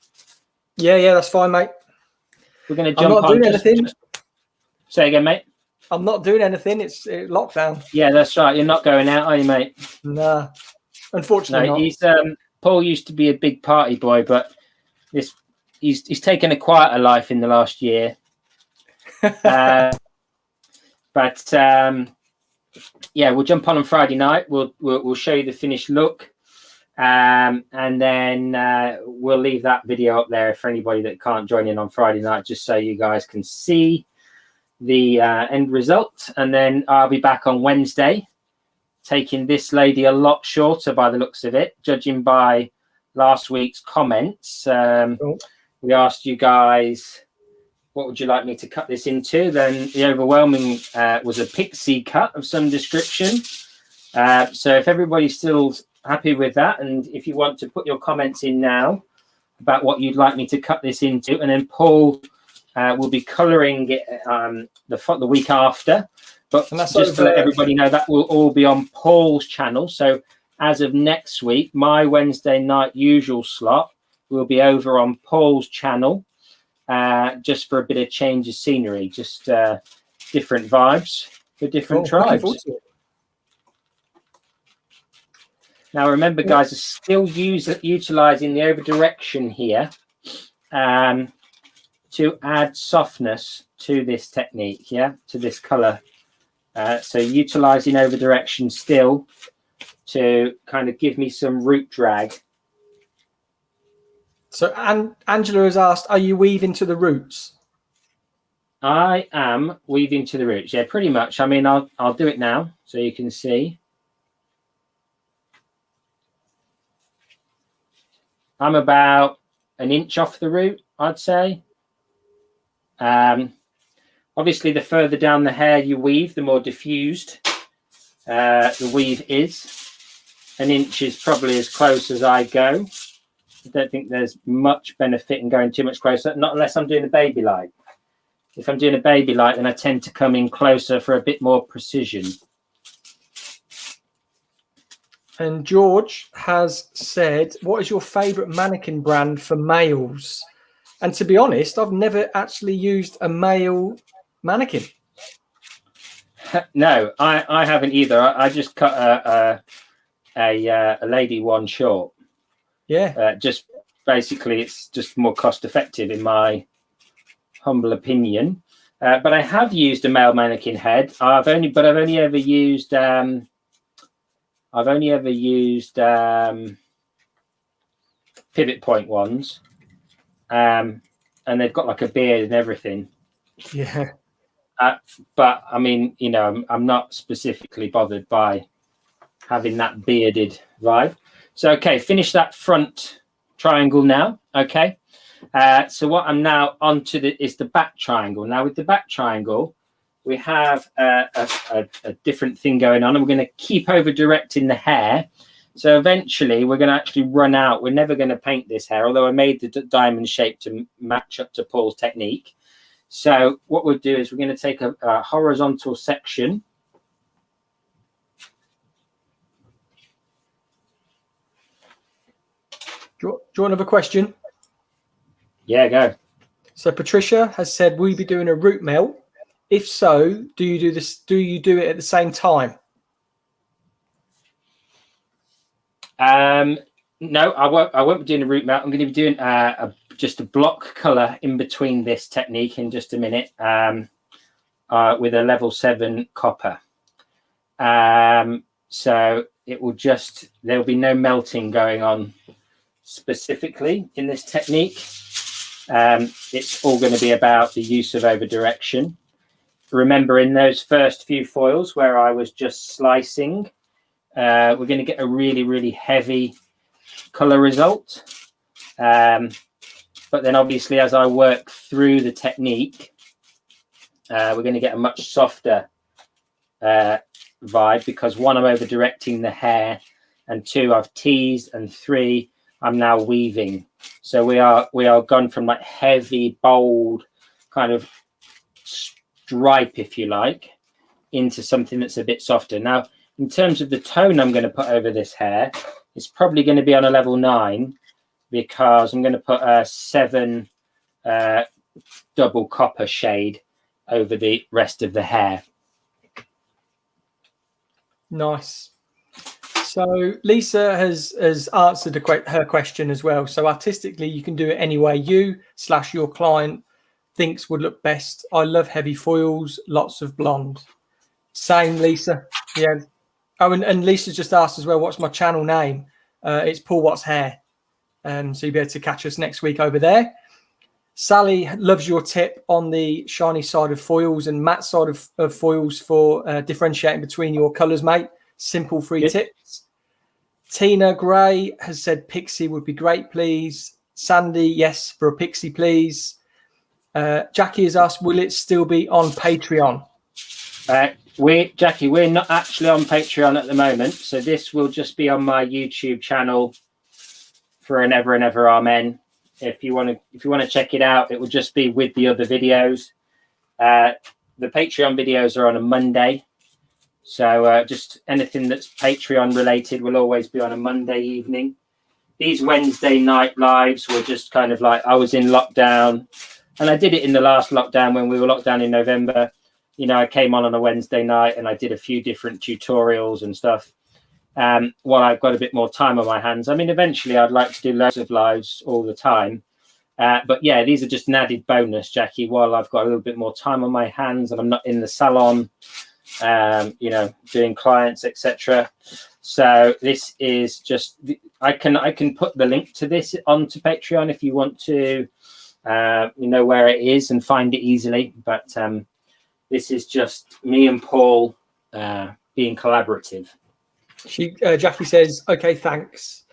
Yeah, that's fine, mate. We're going to jump I'm not doing anything. Say again, mate. I'm not doing anything. It's lockdown. Yeah, that's right. You're not going out, are you, mate? Nah, unfortunately No, not. he's Paul used to be a big party boy, but he's taken a quieter life in the last year. But yeah, we'll jump on Friday night. We'll show you the finished look, and then we'll leave that video up there for anybody that can't join in on Friday night, just so you guys can see the end result. And then I'll be back on Wednesday, taking this lady a lot shorter by the looks of it, judging by last week's comments. Cool. We asked you guys, what would you like me to cut this into? Then the overwhelming was a pixie cut of some description. So if everybody's still happy with that, and if you want to put your comments in now about what you'd like me to cut this into, and then Paul will be colouring it the week after. But just to let everybody know, that will all be on Paul's channel. So as of next week, my Wednesday night usual slot will be over on Paul's channel. Just for a bit of change of scenery, just different vibes for different tribes. Now remember, guys, are still utilizing the over direction here to add softness to this technique, to this color. So utilizing over direction still to kind of give me some root drag. So Angela has asked, are you weaving to the roots? I am weaving to the roots. Yeah, pretty much. I mean, I'll do it now so you can see. I'm about an inch off the root, I'd say. Obviously, the further down the hair you weave, the more diffused the weave is. An inch is probably as close as I go. I don't think there's much benefit in going too much closer, not unless I'm doing a baby light. If I'm doing a baby light, then I tend to come in closer for a bit more precision. And George has said, what is your favourite mannequin brand for males? And to be honest, I've never actually used a male mannequin. No, I haven't either. I just cut a lady one short. Yeah. Just basically, it's just more cost effective in my humble opinion. But I have used a male mannequin head. I've only ever used pivot point ones, and they've got like a beard and everything. Yeah. But I mean, you know, I'm not specifically bothered by having that bearded vibe. So, okay, finish that front triangle now. Okay. So what I'm now onto is the back triangle. Now with the back triangle, we have a different thing going on, and we're going to keep over directing the hair. So eventually we're going to actually run out. We're never going to paint this hair, although I made the diamond shape to match up to Paul's technique. So what we'll do is we're going to take a horizontal section. Do you want another question? Yeah, go. So Patricia has said, will you be doing a root melt? If so, do you do this? Do you do it at the same time? No, I won't be doing a root melt. I'm going to be doing just a block color in between this technique in just a minute with a level 7 copper. So it will just, there will be no melting going on specifically in this technique. It's all going to be about the use of over direction. Remember, in those first few foils where I was just slicing, we're going to get a really, really heavy color result. But then obviously as I work through the technique, we're going to get a much softer vibe, because 1, I'm over directing the hair, and 2, I've teased, and 3, I'm now weaving. So we are gone from like heavy, bold kind of stripe, if you like, into something that's a bit softer. Now, in terms of the tone I'm going to put over this hair, it's probably going to be on a level 9, because I'm going to put a 7 double copper shade over the rest of the hair. Nice. So Lisa has answered her question as well. So artistically, you can do it any way you/your client thinks would look best. I love heavy foils, lots of blonde. Same, Lisa. Yeah. Oh, and Lisa's just asked as well, what's my channel name? It's Paul Watts Hair. So you'll be able to catch us next week over there. Sally loves your tip on the shiny side of foils and matte side of foils for differentiating between your colours, mate. Simple free tips. Tina Gray has said Pixie would be great, please. Sandy, yes, for a Pixie, please. Jackie has asked, will it still be on Patreon? Jackie, we're not actually on Patreon at the moment, so this will just be on my YouTube channel for an ever and ever amen. If you want to check it out, it will just be with the other videos. The Patreon videos are on a Monday, so just anything that's Patreon related will always be on a Monday evening. These Wednesday night lives were just kind of like, I was in lockdown, and I did it in the last lockdown when we were locked down in November. You know, I came on a Wednesday night and I did a few different tutorials and stuff. While I've got a bit more time on my hands. I mean, eventually I'd like to do loads of lives all the time. But yeah, these are just an added bonus, Jackie, while I've got a little bit more time on my hands and I'm not in the salon, you know, doing clients, etc. So this is just, I can put the link to this onto Patreon if you want to, you know where it is and find it easily. But this is just me and Paul being collaborative. Jackie says, okay, thanks.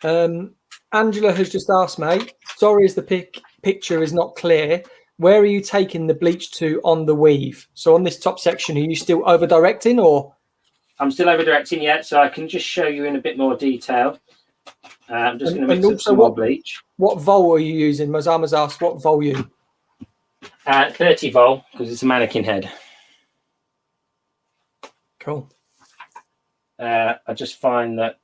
Angela has just asked, mate, sorry as the picture is not clear, where are you taking the bleach to on the weave? So on this top section, are you still over directing or? I'm still over directing yet, so I can just show you in a bit more detail. I'm just going to mix up some more bleach. What vol are you using? Mazama's asked, what volume? 30 vol, because it's a mannequin head. Cool. I just find that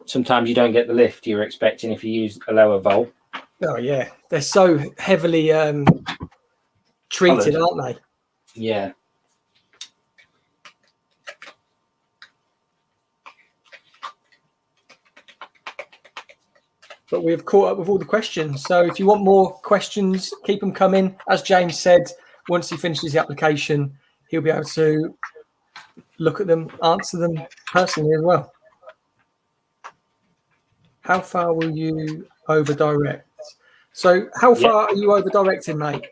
sometimes you don't get the lift you're expecting if you use a lower vol. Oh yeah, they're so heavily treated, aren't they? Yeah. But we've caught up with all the questions. So if you want more questions, keep them coming. As James said, once he finishes the application, he'll be able to look at them, answer them personally as well. How far will you over direct? So how far are you over directing, mate?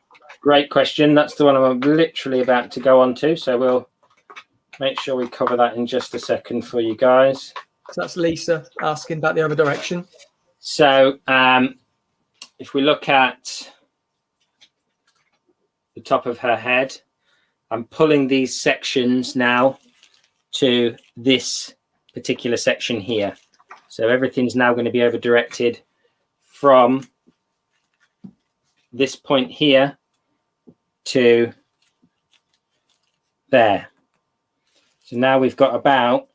Great question. That's the one I'm literally about to go on to. So we'll make sure we cover that in just a second for you guys. So that's Lisa asking about the over direction. So if we look at the top of her head, I'm pulling these sections now to this particular section here. So everything's now going to be over directed from this point here to there. So now we've got about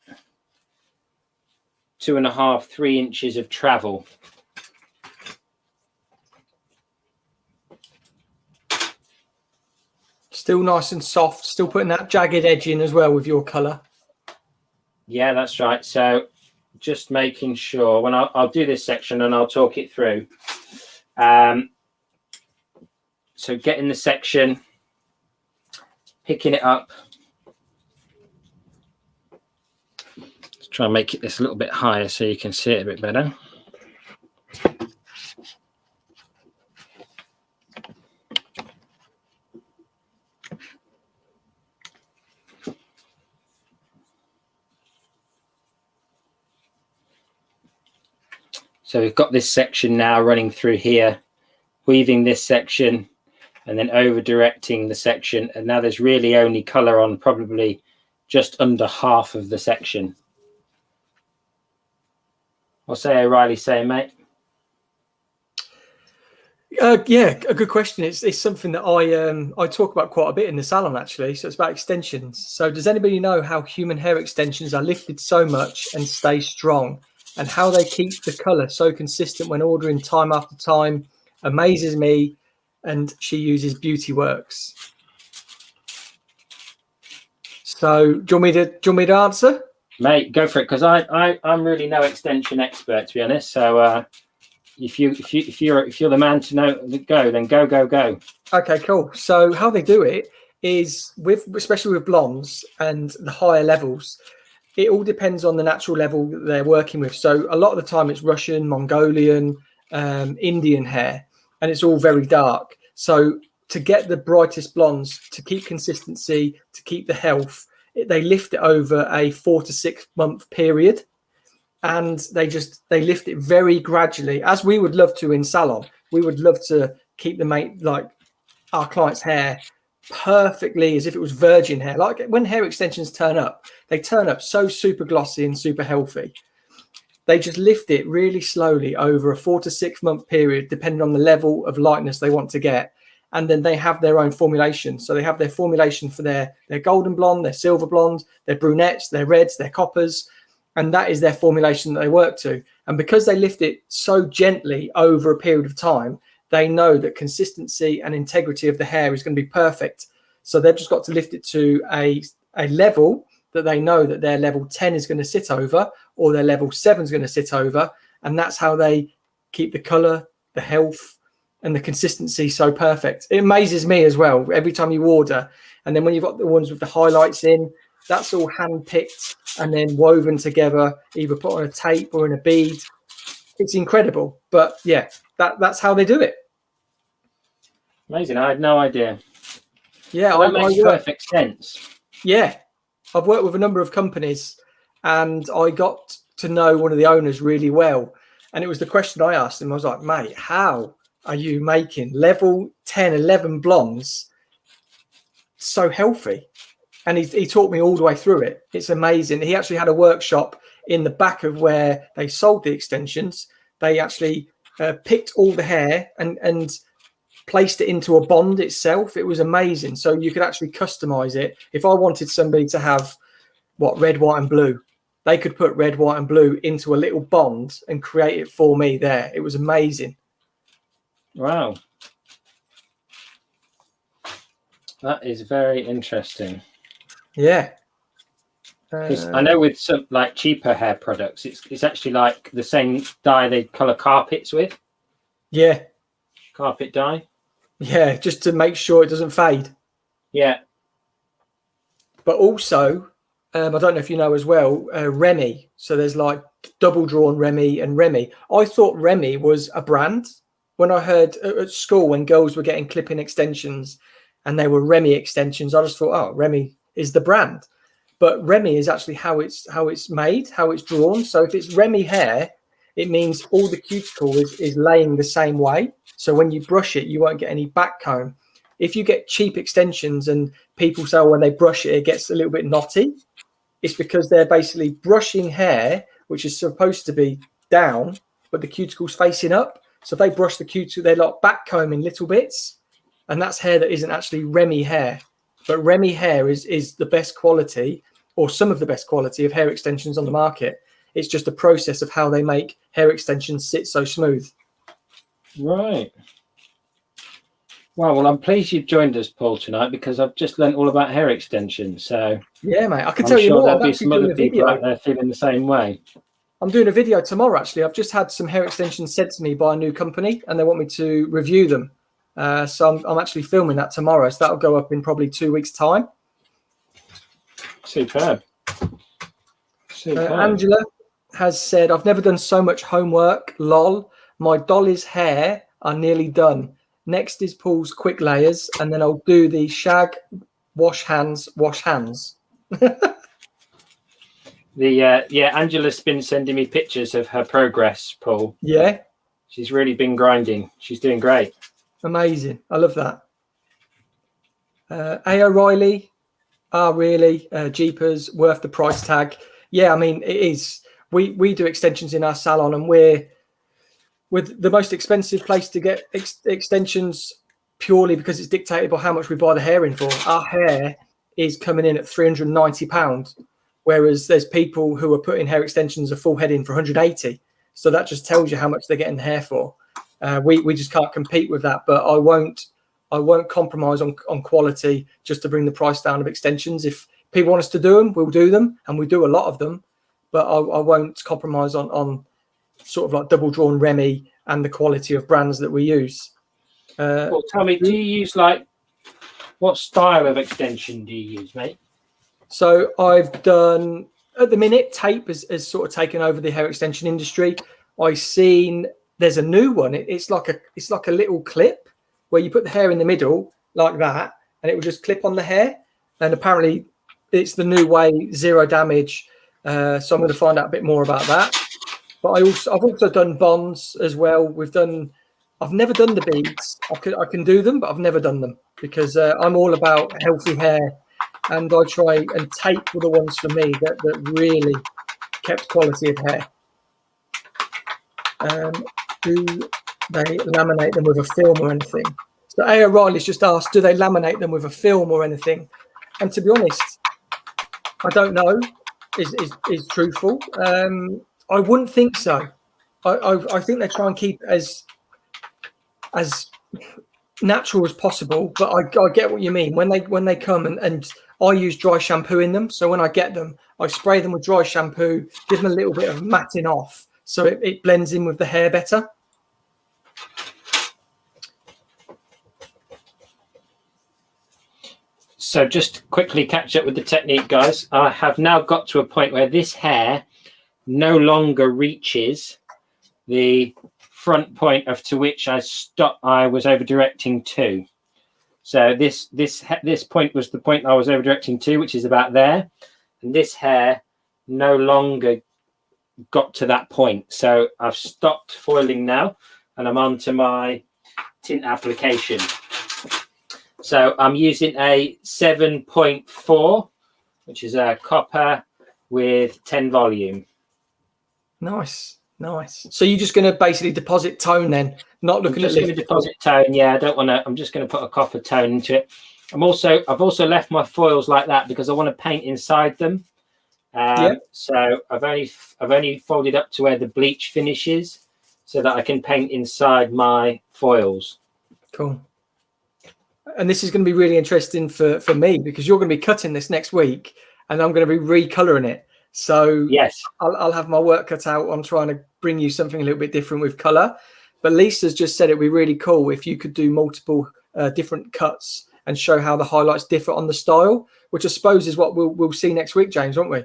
2.5 to 3 inches of travel. Still nice and soft, still putting that jagged edge in as well with your colour. Yeah, that's right. So just making sure when I'll do this section and I'll talk it through. So getting the section, picking it up. Let's try and make it this a little bit higher so you can see it a bit better. So we've got this section now running through here, weaving this section and then over directing the section. And now there's really only colour on probably just under half of the section. What's O'Reilly saying, mate? Yeah, a good question. It's something that I talk about quite a bit in the salon, actually. So it's about extensions. So does anybody know how human hair extensions are lifted so much and stay strong, and how they keep the colour so consistent when ordering time after time? Amazes me. And she uses Beauty Works. So do you want me to answer? Mate, go for it, because I'm really no extension expert, to be honest. So if you're the man to know, then go. Okay, cool. So how they do it is especially with blondes and the higher levels, it all depends on the natural level that they're working with. So a lot of the time it's Russian, Mongolian, Indian hair, and it's all very dark. So to get the brightest blondes, to keep consistency, to keep the health, they lift it over a 4 to 6 month period, and they lift it very gradually, as we would love to in salon. We would love to keep our client's hair perfectly as if it was virgin hair. Like when hair extensions turn up, they turn up so super glossy and super healthy. They just lift it really slowly over a 4 to 6 month period, depending on the level of lightness they want to get. And then they have their own formulation. So they have their formulation for their golden blonde, their silver blonde, their brunettes, their reds, their coppers. And that is their formulation that they work to. And because they lift it so gently over a period of time, they know that consistency and integrity of the hair is going to be perfect. So they've just got to lift it to a level that they know that their level 10 is going to sit over, or their level 7 is going to sit over. And that's how they keep the color, the health, and the consistency so perfect. It amazes me as well every time you order. And then when you've got the ones with the highlights in, that's all hand picked and then woven together, either put on a tape or in a bead. It's incredible. But yeah, that's how they do it. Amazing. I had no idea. Yeah, that makes perfect sense. Yeah, I've worked with a number of companies, and I got to know one of the owners really well. And it was the question I asked him. I was like, mate, how are you making level 10, 11 blondes so healthy? And he taught me all the way through it. It's amazing. He actually had a workshop in the back of where they sold the extensions. They actually picked all the hair and placed it into a bond itself. It was amazing. So you could actually customize it. If I wanted somebody to have red, white, and blue, they could put red, white, and blue into a little bond and create it for me there. It was amazing. Wow. That is very interesting. Yeah. I know with some like cheaper hair products, it's actually like the same dye they color carpets with. Yeah. Carpet dye. Yeah, just to make sure it doesn't fade. Yeah. But also, I don't know if you know as well, Remy. So there's like double drawn Remy and Remy. I thought Remy was a brand. When I heard at school when girls were getting clip-in extensions and they were Remy extensions, I just thought, oh, Remy is the brand. But Remy is actually how it's made, how it's drawn. So if it's Remy hair, it means all the cuticle is laying the same way. So when you brush it, you won't get any back comb. If you get cheap extensions and people say when they brush it, it gets a little bit knotty, it's because they're basically brushing hair, which is supposed to be down, but the cuticle's facing up. So if they brush the cuticle, they're like back combing little bits. And that's hair that isn't actually Remy hair. But Remy hair is the best quality, or some of the best quality of hair extensions on the market. It's just a process of how they make hair extensions sit so smooth. Right. Well, I'm pleased you've joined us, Paul, tonight, because I've just learned all about hair extensions. So yeah, mate, I can tell you more. There'll be some other people out there feeling the same way. I'm doing a video tomorrow, actually. I've just had some hair extensions sent to me by a new company, and they want me to review them. So I'm actually filming that tomorrow. So that'll go up in probably 2 weeks' time. Superb. Angela has said, I've never done so much homework. Lol. My dolly's hair are nearly done. Next is Paul's quick layers, and then I'll do the shag, wash hands, wash hands. Angela's been sending me pictures of her progress, Paul. Yeah. She's really been grinding. She's doing great. Amazing. I love that. A. O'Reilly, really, Jeepers, worth the price tag. Yeah, I mean, it is. We do extensions in our salon, and we're the most expensive place to get extensions purely because it's dictated by how much we buy the hair in for. Our hair is coming in at £390, whereas there's people who are putting hair extensions a full head in for 180. So that just tells you how much they're getting the hair for. We just can't compete with that, but I won't compromise on quality just to bring the price down of extensions. If people want us to do them, we'll do them, and we do a lot of them. but I won't compromise on sort of like double drawn Remy and the quality of brands that we use. Well, tell me, do you use like, what style of extension do you use, mate? So I've done, at the minute, tape has sort of taken over the hair extension industry. I've seen there's a new one. It's like a little clip where you put the hair in the middle like that, and it will just clip on the hair. And apparently, it's the new way, zero damage. So I'm going to find out a bit more about that. But I've also done bonds as well. I've never done the beads. I can do them, but I've never done them because I'm all about healthy hair, and I try and tape were the ones for me that really kept quality of hair. Do they laminate them with a film or anything? So A. O'Reilly's just asked, do they laminate them with a film or anything? And to be honest, I don't know. Is truthful. I wouldn't think so. I think they try and keep it as natural as possible. But I get what you mean when they come and I use dry shampoo in them. So when I get them, I spray them with dry shampoo, give them a little bit of matting off, so it blends in with the hair better. So just quickly catch up with the technique, guys. I have now got to a point where this hair no longer reaches the front point to which I was over directing to. So this point was the point I was over directing to, which is about there, and this hair no longer got to that point. So I've stopped foiling now, and I'm on to my tint application. So I'm using a 7.4, which is a copper with 10 volume. Nice. So you're just going to basically deposit tone then, not looking at lift. Deposit tone, yeah. I don't want to. I'm just going to put a copper tone into it. I've also left my foils like that because I want to paint inside them. So I've only folded up to where the bleach finishes, so that I can paint inside my foils. Cool. And this is going to be really interesting for me because you're going to be cutting this next week, and I'm going to be recoloring it. So yes, I'll have my work cut out on trying to bring you something a little bit different with color. But Lisa's just said it'd be really cool if you could do multiple different cuts and show how the highlights differ on the style, which I suppose is what we'll see next week, James, won't we?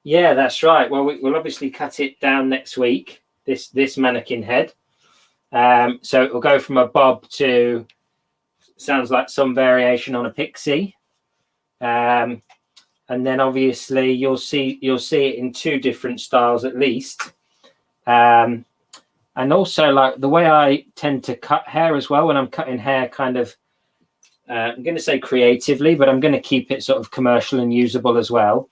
Yeah, that's right. Well, we'll obviously cut it down next week, this mannequin head. So it will go from a bob to, sounds like some variation on a pixie. And then obviously you'll see it in two different styles at least. And also, like, the way I tend to cut hair as well, when I'm cutting hair kind of, I'm going to say creatively, but I'm going to keep it sort of commercial and usable as well.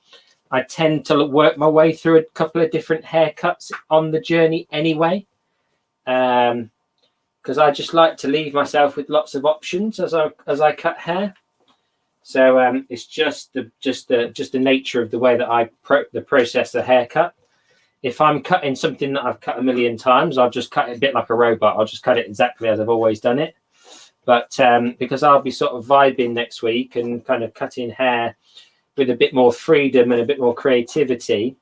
I tend to work my way through a couple of different haircuts on the journey anyway, because I just like to leave myself with lots of options as I cut hair. So it's just the nature of the way that I process the haircut. If I'm cutting something that I've cut a million times, I'll just cut it a bit like a robot. I'll just cut it exactly as I've always done it. But because I'll be sort of vibing next week and kind of cutting hair with a bit more freedom and a bit more creativity,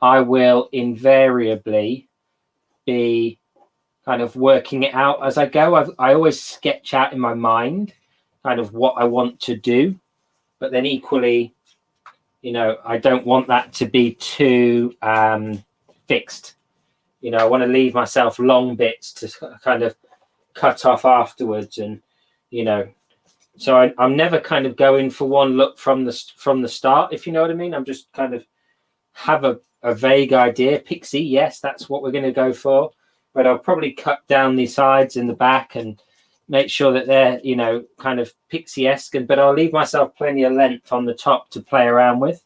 I will invariably be kind of working it out as I go. I always sketch out in my mind kind of what I want to do, but then equally, you know, I don't want that to be too fixed. You know, I want to leave myself long bits to kind of cut off afterwards, and you know, so I'm never kind of going for one look from the start, if you know what I mean. I'm just kind of have a vague idea. Pixie, yes, that's what we're going to go for, but I'll probably cut down the sides and the back and make sure that they're, you know, kind of pixie-esque, but I'll leave myself plenty of length on the top to play around with.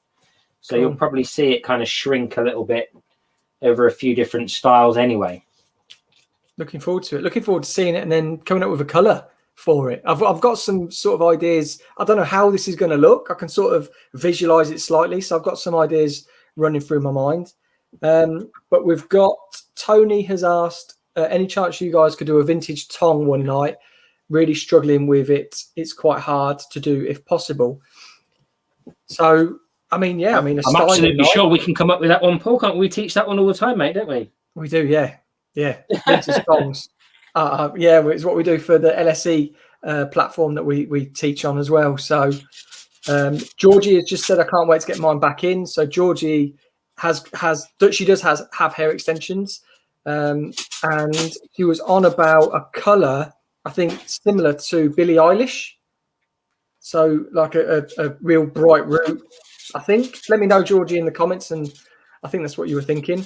So You'll probably see it kind of shrink a little bit over a few different styles anyway. Looking forward to it. Looking forward to seeing it and then coming up with a color for it. I've got some sort of ideas. I don't know how this is going to look. I can sort of visualize it slightly. So I've got some ideas running through my mind. But we've got, Tony has asked, any chance you guys could do a vintage tong one night? Really struggling with it. It's quite hard to do if possible. So I mean, yeah. I mean, I'm absolutely sure we can come up with that one, Paul. Can't we? Teach that one all the time, mate, don't we? We do, yeah. Vintage Tongs. Yeah, it's what we do for the LSE platform that we teach on as well. So Georgie has just said, I can't wait to get mine back in. So Georgie does have hair extensions, and she was on about a colour, I think similar to Billie Eilish. So like a real bright root, I think. Let me know, Georgie, in the comments, and I think that's what you were thinking.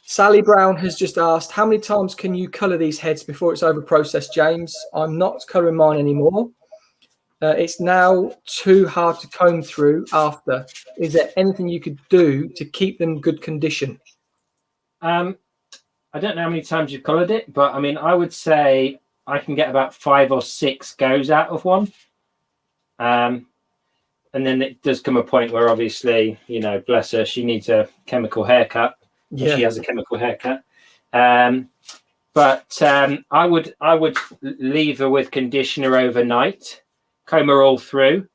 Sally Brown has just asked, how many times can you colour these heads before it's over processed, James? I'm not colouring mine anymore. It's now too hard to comb through after. Is there anything you could do to keep them good condition? I don't know how many times you've coloured it, but I mean, I would say I can get about 5 or 6 goes out of one. And then it does come a point where obviously, you know, bless her, she needs a chemical haircut. Yeah. She has a chemical haircut. But I would leave her with conditioner overnight, comb her all through,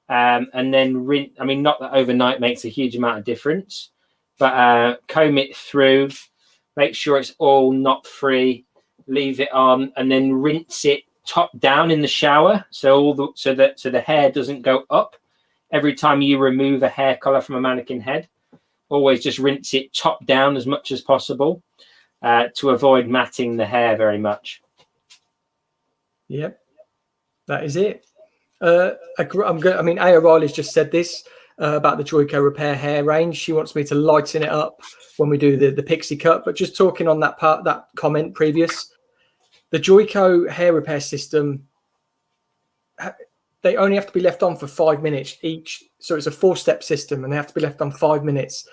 and then rinse. I mean, not that overnight makes a huge amount of difference, but comb it through, make sure it's all knot free, leave it on, and then rinse it top down in the shower, so the hair doesn't go up every time you remove a hair color from a mannequin head. Always just rinse it top down as much as possible to avoid matting the hair very much. Yep, that is it. I mean, Aya Riley's just said this about the Joico Repair hair range. She wants me to lighten it up when we do the pixie cut. But just talking on that comment previous, the Joico hair repair system, they only have to be left on for 5 minutes each. So it's a 4-step system, and they have to be left on 5 minutes.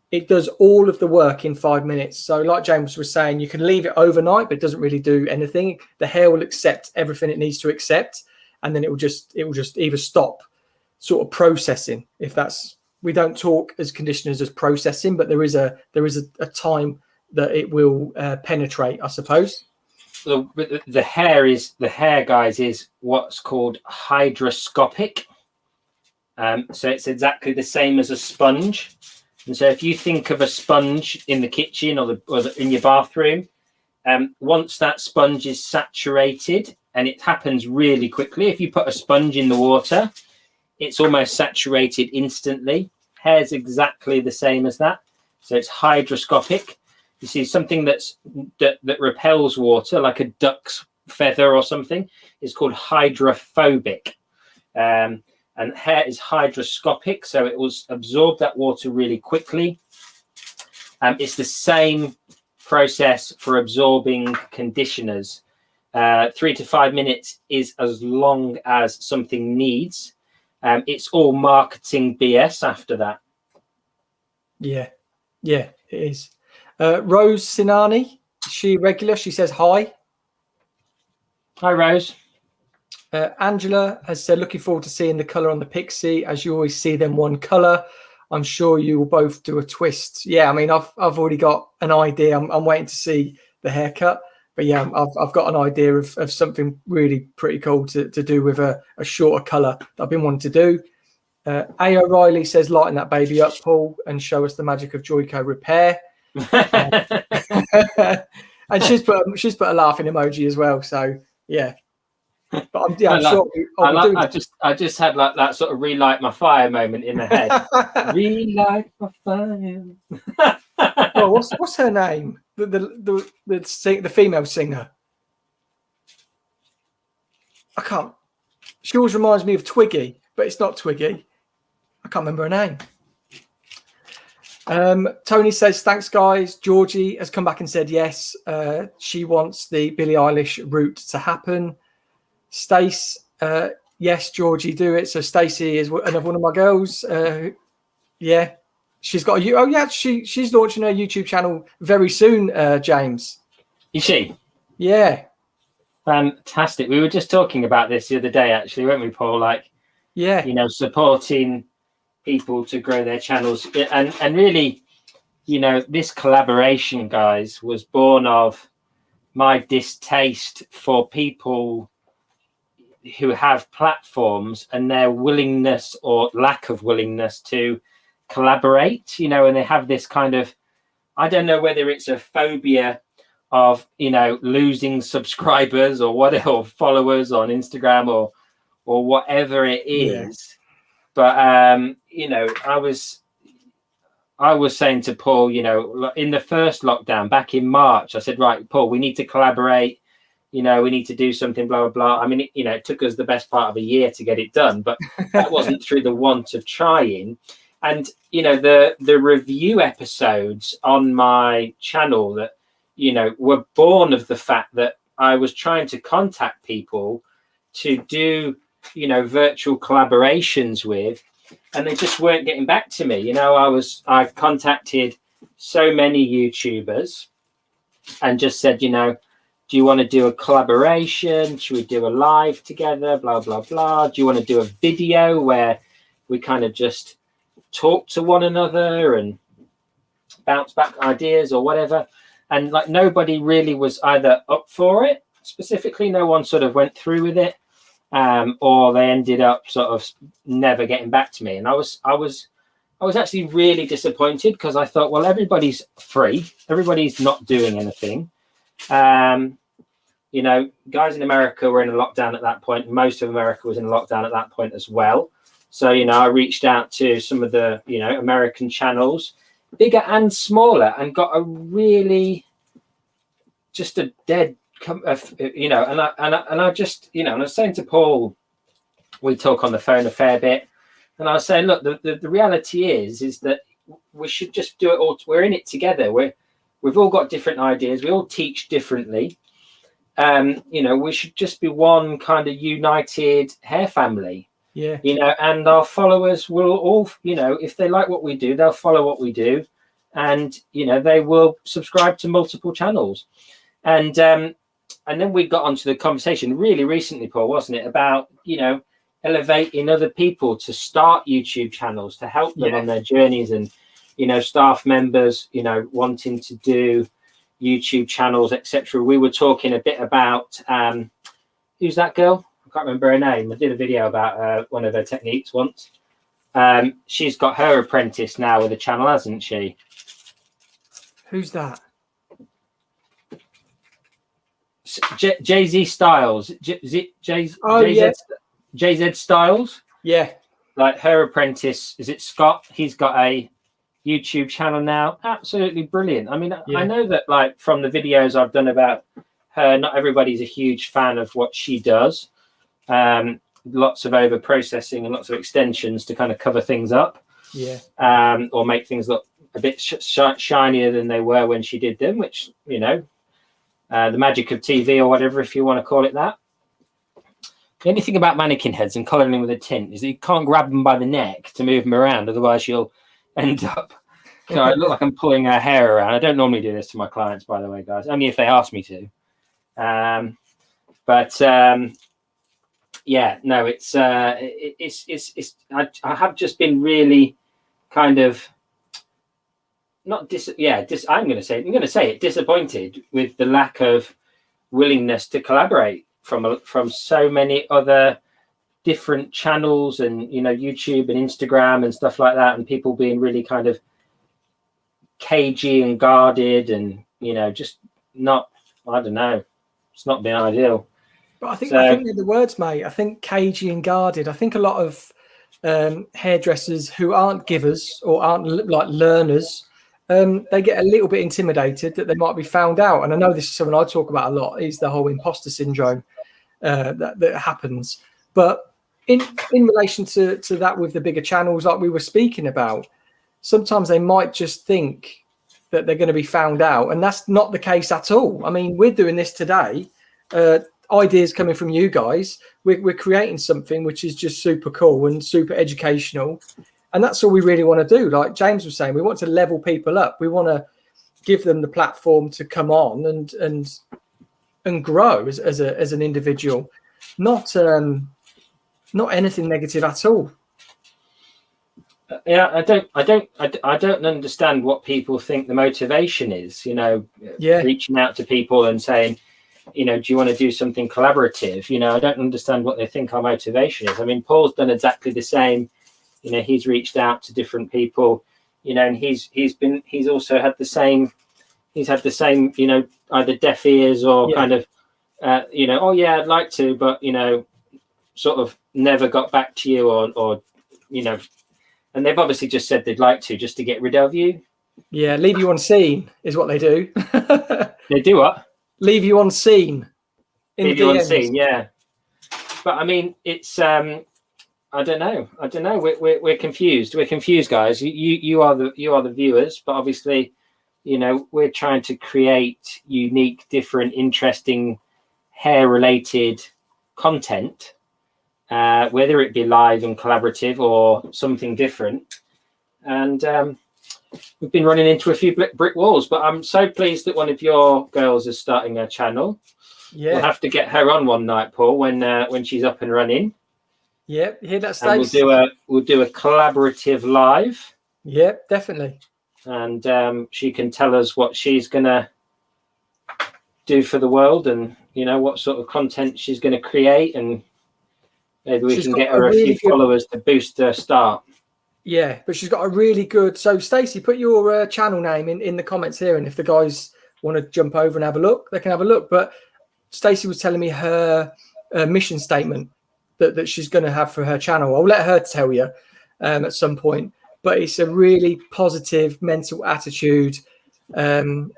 It does all of the work in 5 minutes. So like James was saying, you can leave it overnight, but it doesn't really do anything. The hair will accept everything it needs to accept, and then it will just either stop sort of processing. If that's, we don't talk as conditioners as processing, but there is a time that it will penetrate, I suppose. The hair, guys, is what's called hydroscopic. So it's exactly the same as a sponge. And so if you think of a sponge in the kitchen or in your bathroom, once that sponge is saturated, and it happens really quickly, if you put a sponge in the water, it's almost saturated instantly. Hair's exactly the same as that. So it's hydroscopic. You see, something that repels water, like a duck's feather or something, is called hydrophobic. And hair is hydroscopic, so it will absorb that water really quickly. It's the same process for absorbing conditioners. 3 to 5 minutes is as long as something needs. It's all marketing BS after that. Yeah, it is. Rose Sinani, she regular? She says hi. Hi, Rose. Angela has said, looking forward to seeing the colour on the pixie. As you always see them one colour, I'm sure you will both do a twist. Yeah, I mean, I've already got an idea. I'm waiting to see the haircut. But yeah, I've got an idea of something really pretty cool to do with a shorter colour that I've been wanting to do. A. O'Reilly says, lighten that baby up, Paul, and show us the magic of Joico Repair. And she's put a laughing emoji as well. So yeah. But I'm sure. I just had like that sort of relight my fire moment in the head. Relight my fire. Oh, what's her name? The female singer. I can't. She always reminds me of Twiggy, but it's not Twiggy. I can't remember her name. Tony says, thanks, guys. Georgie has come back and said yes. She wants the Billie Eilish route to happen. Stace, yes, Georgie, do it. So Stacey is another one of my girls. Yeah, she's got she's launching her YouTube channel very soon. James, is she? Yeah, fantastic. We were just talking about this the other day, actually, weren't we, Paul? Like, yeah, you know, supporting people to grow their channels, and really, you know, this collaboration, guys, was born of my distaste for people who have platforms and their willingness or lack of willingness to collaborate, you know, and they have this kind of, I don't know whether it's a phobia of, you know, losing subscribers or whatever, or followers on Instagram or whatever it is. But you know, I was saying to Paul, you know, in the first lockdown back in March, I said, right, Paul, we need to collaborate. You know, we need to do something, blah, blah, blah. I mean, you know, it took us the best part of a year to get it done, but that wasn't through the want of trying. And, you know, the review episodes on my channel that, you know, were born of the fact that I was trying to contact people to do, you know, virtual collaborations with, and they just weren't getting back to me. You know, I contacted so many YouTubers and just said, you know, do you want to do a collaboration? Should we do a live together? Blah, blah, blah. Do you want to do a video where we kind of just talk to one another and bounce back ideas or whatever? And like nobody really was either up for it. Specifically, no one sort of went through with it, or they ended up sort of never getting back to me. And I was actually really disappointed, because I thought, well, everybody's free. Everybody's not doing anything. You know, guys in America were in a lockdown at that point. Most of America was in a lockdown at that point as well. So, you know, I reached out to some of the, you know, American channels, bigger and smaller, and got a really just a dead, you know, and I just, you know, and I was saying to Paul, we talk on the phone a fair bit, and I was saying, look, the reality is that we should just do it all. We're in it together. We've all got different ideas. We all teach differently. You know, we should just be one kind of united hair family. Yeah. You know, and our followers will all, you know, if they like what we do, they'll follow what we do, and you know, they will subscribe to multiple channels. And then we got onto the conversation really recently, Paul, wasn't it, about, you know, elevating other people to start YouTube channels to help them on their journeys, and you know, staff members, you know, wanting to do YouTube channels, etc. We were talking a bit about who's that girl? I can't remember her name. I did a video about one of her techniques once. She's got her apprentice now with a channel, hasn't she? Who's that? Jay-Z Styles. JZ Styles. Yeah. Like her apprentice, is it Scott? He's got a YouTube channel now. Absolutely brilliant. I mean, I know that like from the videos I've done about her, not everybody's a huge fan of what she does. Lots of over processing and lots of extensions to kind of cover things up. Yeah. Or make things look a bit shinier than they were when she did them, which, you know, the magic of TV or whatever, if you want to call it that. The only thing about mannequin heads and colouring with a tint is that you can't grab them by the neck to move them around, otherwise you'll end up, you know, I look like I'm pulling her hair around. I don't normally do this to my clients, by the way, guys, only if they ask me to. Yeah, no, it's I have just been really kind of not I'm going to say it, disappointed with the lack of willingness to collaborate from so many other different channels, and you know, YouTube and Instagram and stuff like that, and people being really kind of cagey and guarded, and you know, just not, I don't know, it's not been ideal. But I think they're the words, mate. I think cagey and guarded. I think a lot of hairdressers who aren't givers or aren't like learners, they get a little bit intimidated that they might be found out. And I know this is something I talk about a lot, is the whole imposter syndrome that happens. But in relation to that with the bigger channels like we were speaking about, sometimes they might just think that they're going to be found out. And that's not the case at all. I mean, we're doing this today. Ideas coming from you guys. We're creating something which is just super cool and super educational. And that's all we really want to do. Like James was saying, we want to level people up. We want to give them the platform to come on and grow as an individual, not anything negative at all. Yeah, I don't understand what people think the motivation is, you know, reaching out to people and saying, you know, do you want to do something collaborative? You know, I don't understand what they think our motivation is. I mean, Paul's done exactly the same you know, he's reached out to different people, you know, and he's also had the same, you know, either deaf ears or kind of, you know, oh yeah, I'd like to, but, you know, sort of never got back to you, or you know, and they've obviously just said they'd like to, just to get rid of you. Yeah, leave you on scene is what they do. They do what? Leave you on scene. Leave you on scene, yeah. But I mean, it's I don't know. We're confused. We're confused, guys. You are the viewers, but obviously, you know, we're trying to create unique, different, interesting hair related content, whether it be live and collaborative or something different. And we've been running into a few brick walls, but I'm so pleased that one of your girls is starting her channel. Yeah, we'll have to get her on one night, Paul, when she's up and running. Yep, you hear that, and Stacey? we'll do a collaborative live. Yep, definitely. And she can tell us what she's gonna do for the world, and you know, what sort of content she's gonna create, and maybe we can get her a few followers to boost her start. Yeah, but she's got a really good. So Stacey, put your channel name in the comments here, and if the guys want to jump over and have a look, they can have a look. But Stacey was telling me her mission statement that she's going to have for her channel. I'll let her tell you at some point. But it's a really positive mental attitude vibe,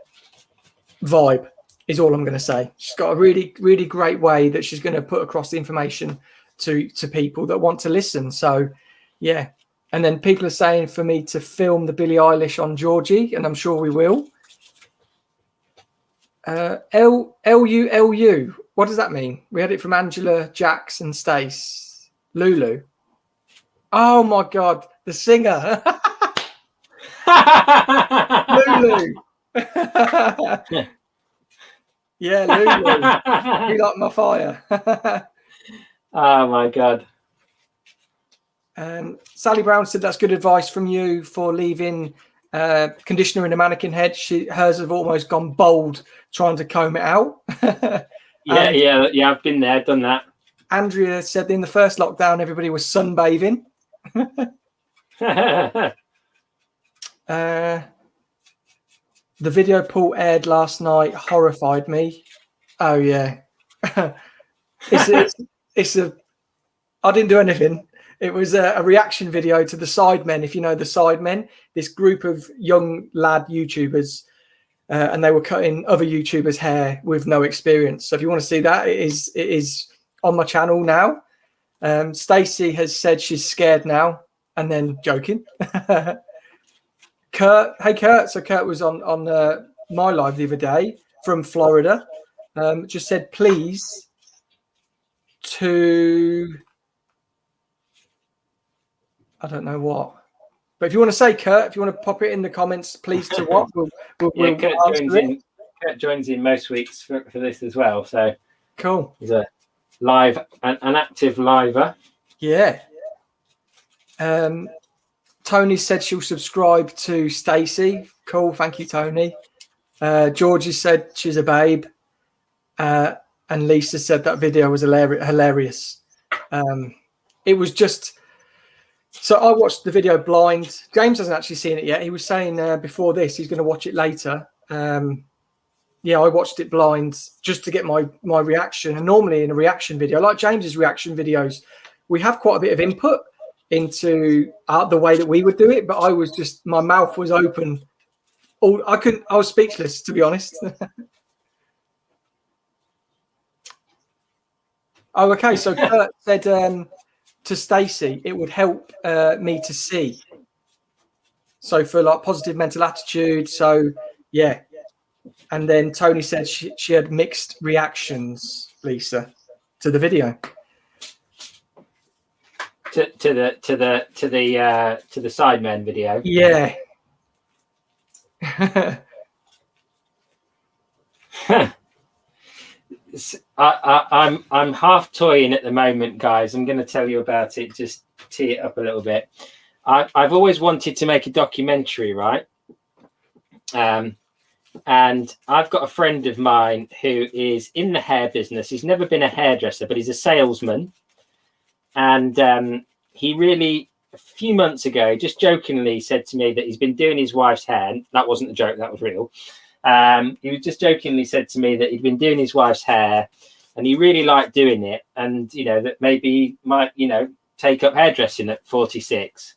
is all I'm going to say. She's got a really, really great way that she's going to put across the information to people that want to listen. So, yeah. And then people are saying for me to film the Billie Eilish on Georgie, and I'm sure we will. Lulu. What does that mean? We had it from Angela, Jax, and Stace. Lulu. Oh my God, the singer. Lulu. Yeah, Lulu. You like my fire. Oh my God. Sally Brown said that's good advice from you for leaving conditioner in a mannequin head. Hers have almost gone bald trying to comb it out. yeah, I've been there, done that. Andrea said in the first lockdown everybody was sunbathing. The video Paul aired last night horrified me. Oh yeah. it's a I didn't do anything. It was a reaction video to the Sidemen, if you know the Sidemen, this group of young lad YouTubers, and they were cutting other YouTubers' hair with no experience. So if you want to see that, it is on my channel now. Stacey has said she's scared now, and then joking. Kurt, hey Kurt. So Kurt was on my live the other day from Florida. Just said please to. I don't know what, but if you want to say, Kurt, if you want to pop it in the comments, please to what? Kurt joins in most weeks for this as well. So cool. He's a live, an active liver. Yeah. Tony said she'll subscribe to Stacey. Cool. Thank you, Tony. Georgie said she's a babe. And Lisa said that video was hilarious. It was just... So I watched the video blind. James hasn't actually seen it yet. He was saying before this he's going to watch it later. Yeah, I watched it blind just to get my reaction. And normally in a reaction video, like James's reaction videos, we have quite a bit of input into the way that we would do it. But I was just, my mouth was open. I was speechless, to be honest. Oh, okay. So Kurt said to Stacey, it would help me to see. So for like positive mental attitude. So yeah. And then Tony said she had mixed reactions, Lisa, to the video. To the Sidemen video. Yeah. I'm half toying at the moment, guys. I'm going to tell you about it. Just tee it up a little bit. I've always wanted to make a documentary, right? And I've got a friend of mine who is in the hair business. He's never been a hairdresser, but he's a salesman. And he really a few months ago, just jokingly said to me that he's been doing his wife's hair. That wasn't a joke, that was real. He was just jokingly said to me that he'd been doing his wife's hair and he really liked doing it. And, you know, that maybe he might, you know, take up hairdressing at 46.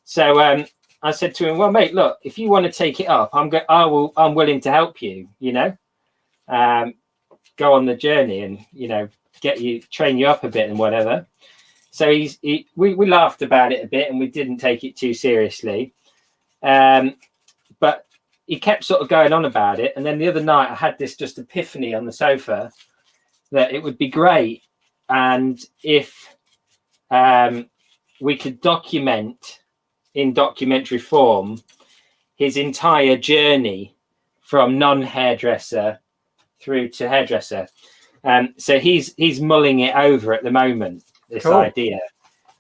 So I said to him, well, mate, look, if you want to take it up, I'm willing to help you, you know, go on the journey and, you know, train you up a bit and whatever. So we laughed about it a bit and we didn't take it too seriously. But he kept sort of going on about it. And then the other night I had this just epiphany on the sofa that it would be great. And if we could document in documentary form his entire journey from non-hairdresser through to hairdresser. So he's mulling it over at the moment, this idea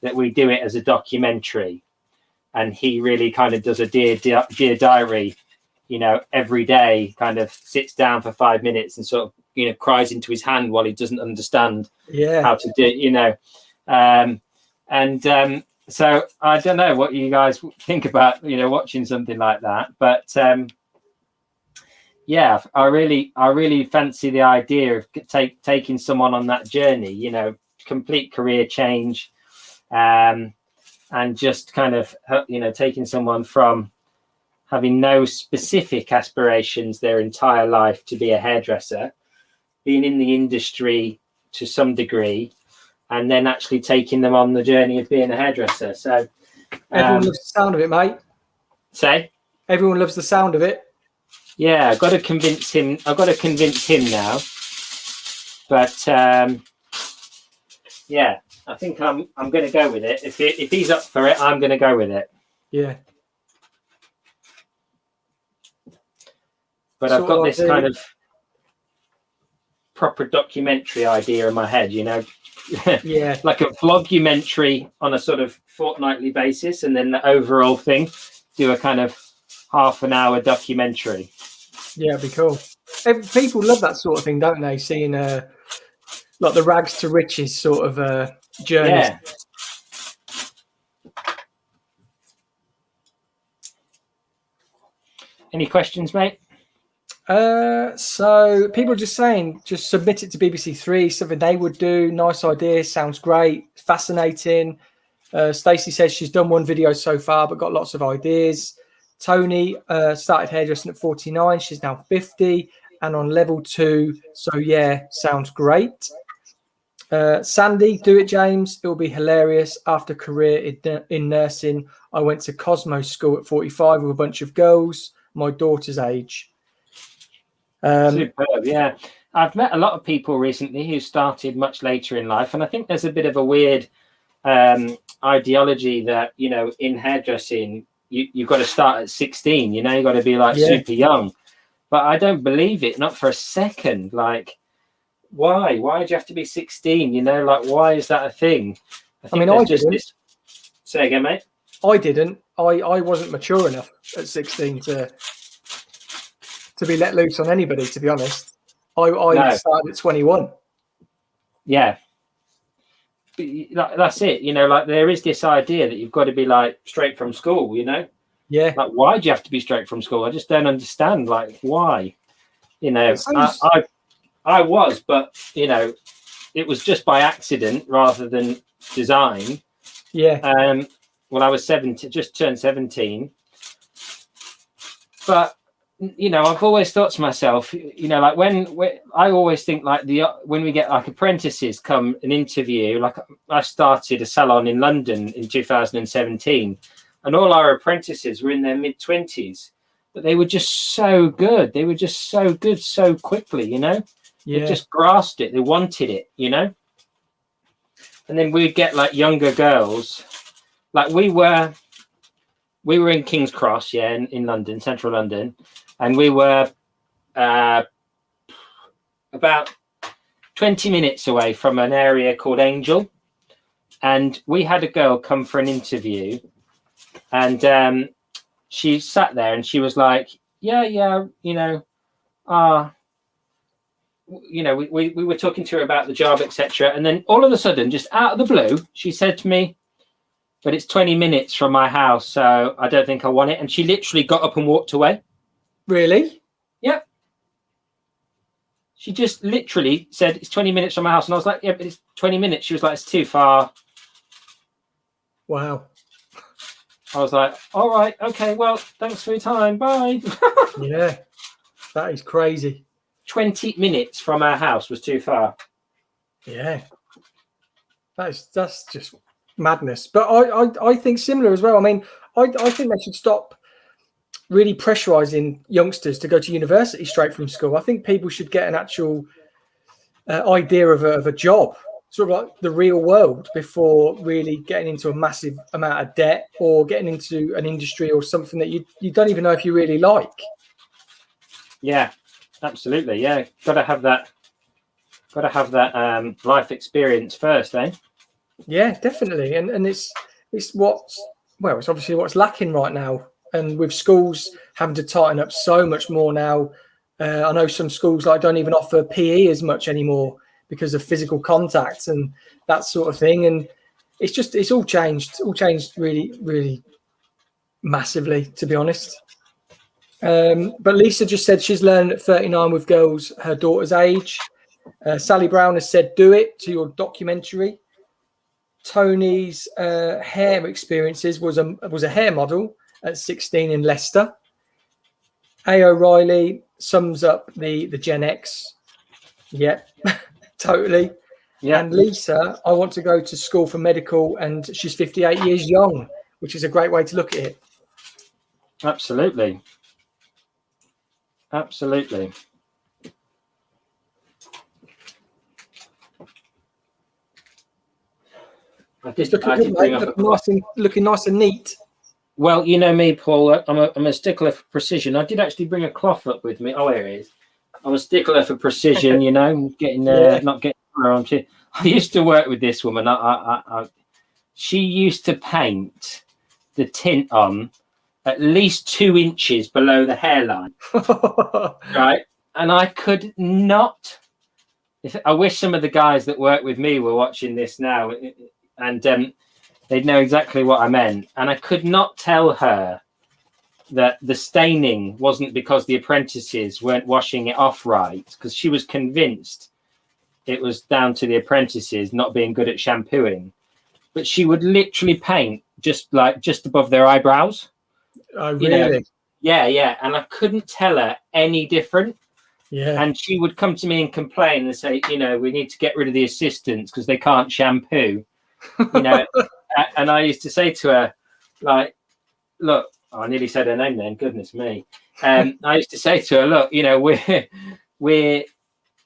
that we do it as a documentary. And he really kind of does a dear diary, you know, every day, kind of sits down for 5 minutes and sort of, you know, cries into his hand while he doesn't understand how to do it, you know. So I don't know what you guys think about, you know, watching something like that. But yeah, I really fancy the idea of taking someone on that journey, you know, complete career change, and just kind of, you know, taking someone from having no specific aspirations their entire life to be a hairdresser, being in the industry to some degree, and then actually taking them on the journey of being a hairdresser. So everyone loves the sound of it, mate. Say? Everyone loves the sound of it. Yeah, I've got to convince him now. But yeah, I think I'm going to go with it. If he's up for it, I'm going to go with it. Yeah. But I've got this kind of proper documentary idea in my head, you know. Yeah. Like a vlogumentary on a sort of fortnightly basis, and then the overall thing, do a kind of half-an-hour documentary. Yeah, it'd be cool. People love that sort of thing, don't they? Seeing like the rags to riches sort of journey. Yeah. Any questions, mate? So people are just saying, just submit it to BBC Three, something they would do. Nice idea, sounds great, fascinating. Stacey says she's done one video so far, but got lots of ideas. Tony started hairdressing at 49. She's now 50 and on level 2. So yeah, sounds great. Sandy, do it, James. It will be hilarious. After career in nursing, I went to Cosmos School at 45 with a bunch of girls my daughter's age. Superb, yeah. I've met a lot of people recently who started much later in life, and I think there's a bit of a weird ideology that, you know, in hairdressing you've got to start at 16, you know, you've got to be like super young. But I don't believe it, not for a second. Like, why do you have to be 16, you know? Like, why is that a thing? I mean, I didn't. Say again, mate. I didn't. I wasn't mature enough at 16 to be let loose on anybody, to be honest. I started at 21. Yeah. That's it, you know, like there is this idea that you've got to be like straight from school, you know. Yeah. Like, why do you have to be straight from school? I just don't understand, like, why, you know. I was, but, you know, it was just by accident rather than design. Yeah. Well, I was 17, just turned 17, but, you know, I've always thought to myself, you know, like when I always think like when we get like apprentices come and interview, like I started a salon in London in 2017 and all our apprentices were in their mid-20s, but they were just so good. They were just so good so quickly, you know. Yeah. They just grasped it. They wanted it, you know. And then we'd get like younger girls, like we were in King's Cross, yeah, in London, central London. And we were about 20 minutes away from an area called Angel. And we had a girl come for an interview. And she sat there and she was like, yeah, you know, we were talking to her about the job, etc. And then all of a sudden, just out of the blue, she said to me, but it's 20 minutes from my house, so I don't think I want it. And she literally got up and walked away. Really? Yep. She just literally said, it's 20 minutes from my house. And I was like, yeah, but it's 20 minutes. She was like, it's too far. Wow. I was like, all right, okay, well, thanks for your time. Bye. Yeah, that is crazy. 20 minutes from our house was too far. Yeah. That's just madness. But I think similar as well. I mean, I think they should stop really pressurizing youngsters to go to university straight from school. I think people should get an actual idea of a job, sort of like the real world, before really getting into a massive amount of debt or getting into an industry or something that you don't even know if you really like. Yeah, absolutely. Yeah, got to have that life experience first, eh? Yeah, definitely. And it's obviously what's lacking right now. And with schools having to tighten up so much more now, I know some schools don't even offer PE as much anymore because of physical contact and that sort of thing. And it's all changed really, really massively, to be honest. But Lisa just said she's learned at 39 with girls her daughter's age. Sally Brown has said, do it to your documentary. Tony's hair experiences was a hair model at 16 in Leicester. A. O'Reilly sums up the Gen X. Yeah, totally. Yeah. And Lisa, I want to go to school for medical, and she's 58 years young, which is a great way to look at it. Absolutely. Absolutely. Looking nice and neat. Well, you know me, Paul. I'm a stickler for precision. I did actually bring a cloth up with me. Oh, here it is. I'm a stickler for precision. You know, getting not getting around to. I used to work with this woman. She used to paint the tint on at least 2 inches below the hairline, right? And I could not. I wish some of the guys that work with me were watching this now, and they'd know exactly what I meant. And I could not tell her that the staining wasn't because the apprentices weren't washing it off right, because she was convinced it was down to the apprentices not being good at shampooing. But she would literally paint just above their eyebrows. Oh, really? You know? Yeah. And I couldn't tell her any different. Yeah. And she would come to me and complain and say, you know, we need to get rid of the assistants because they can't shampoo. You know, and I used to say to her, like, look, I nearly said her name then, goodness me. I used to say to her, look, you know,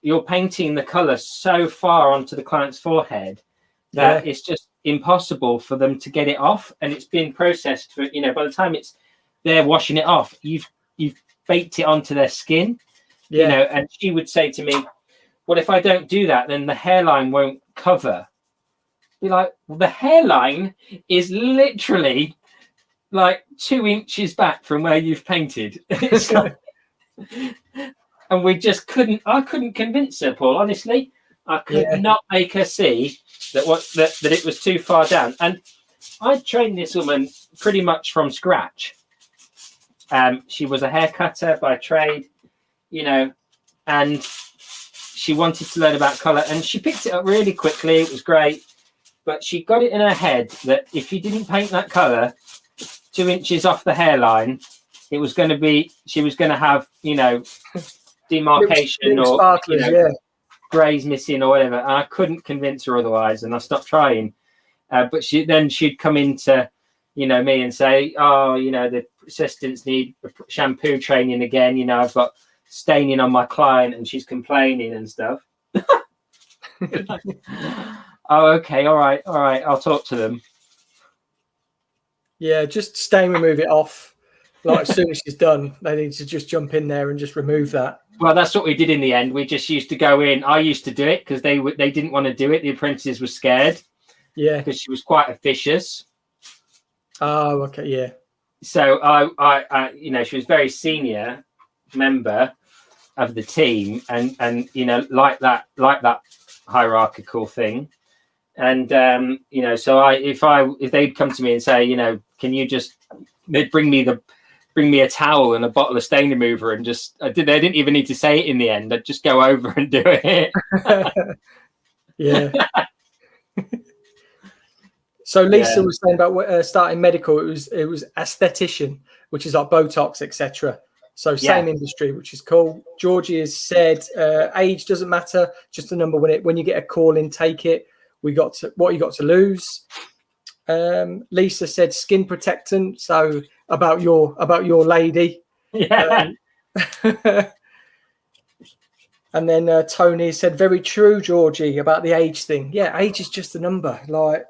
you're painting the colour so far onto the client's forehead that it's just impossible for them to get it off, and it's been processed for, you know, by the time they're washing it off, you've baked it onto their skin. You know. And she would say to me, well, if I don't do that, then the hairline won't cover. Be like, well, the hairline is literally like 2 inches back from where you've painted. And we just I couldn't convince her, Paul, honestly. I could not make her see that it was too far down. And I trained this woman pretty much from scratch. She was a hair cutter by trade, you know, and she wanted to learn about colour, and she picked it up really quickly. It was great, but she got it in her head that if you didn't paint that colour 2 inches off the hairline, she was going to have, you know, demarcation or greys missing or whatever. And I couldn't convince her otherwise, and I stopped trying. But she'd come into, you know, me and say, oh, you know, the assistants need shampoo training again. You know, I've got staining on my client and she's complaining and stuff. Oh, okay, all right, I'll talk to them. Yeah, just stain, remove it off. Like as soon as she's done, they need to just jump in there and just remove that. Well, that's what we did in the end. We just used to go in. I used to do it because they didn't want to do it. The apprentices were scared. Yeah, because she was quite officious. Oh, okay, yeah. So I you know, she was very senior member of the team, and you know, like that hierarchical thing. And you know, so if they'd come to me and say, you know, can you just bring me a towel and a bottle of stain remover, and they didn't even need to say it in the end. I'd just go over and do it. Yeah. So Lisa was saying about starting medical. It was aesthetician, which is like Botox, etc. So same industry, which is cool. Georgie has said age doesn't matter, just a number. When you get a call in, take it. What you got to lose. Lisa said skin protectant. So about your lady. Yeah. And then Tony said, very true, Georgie, about the age thing. Yeah, age is just a number. Like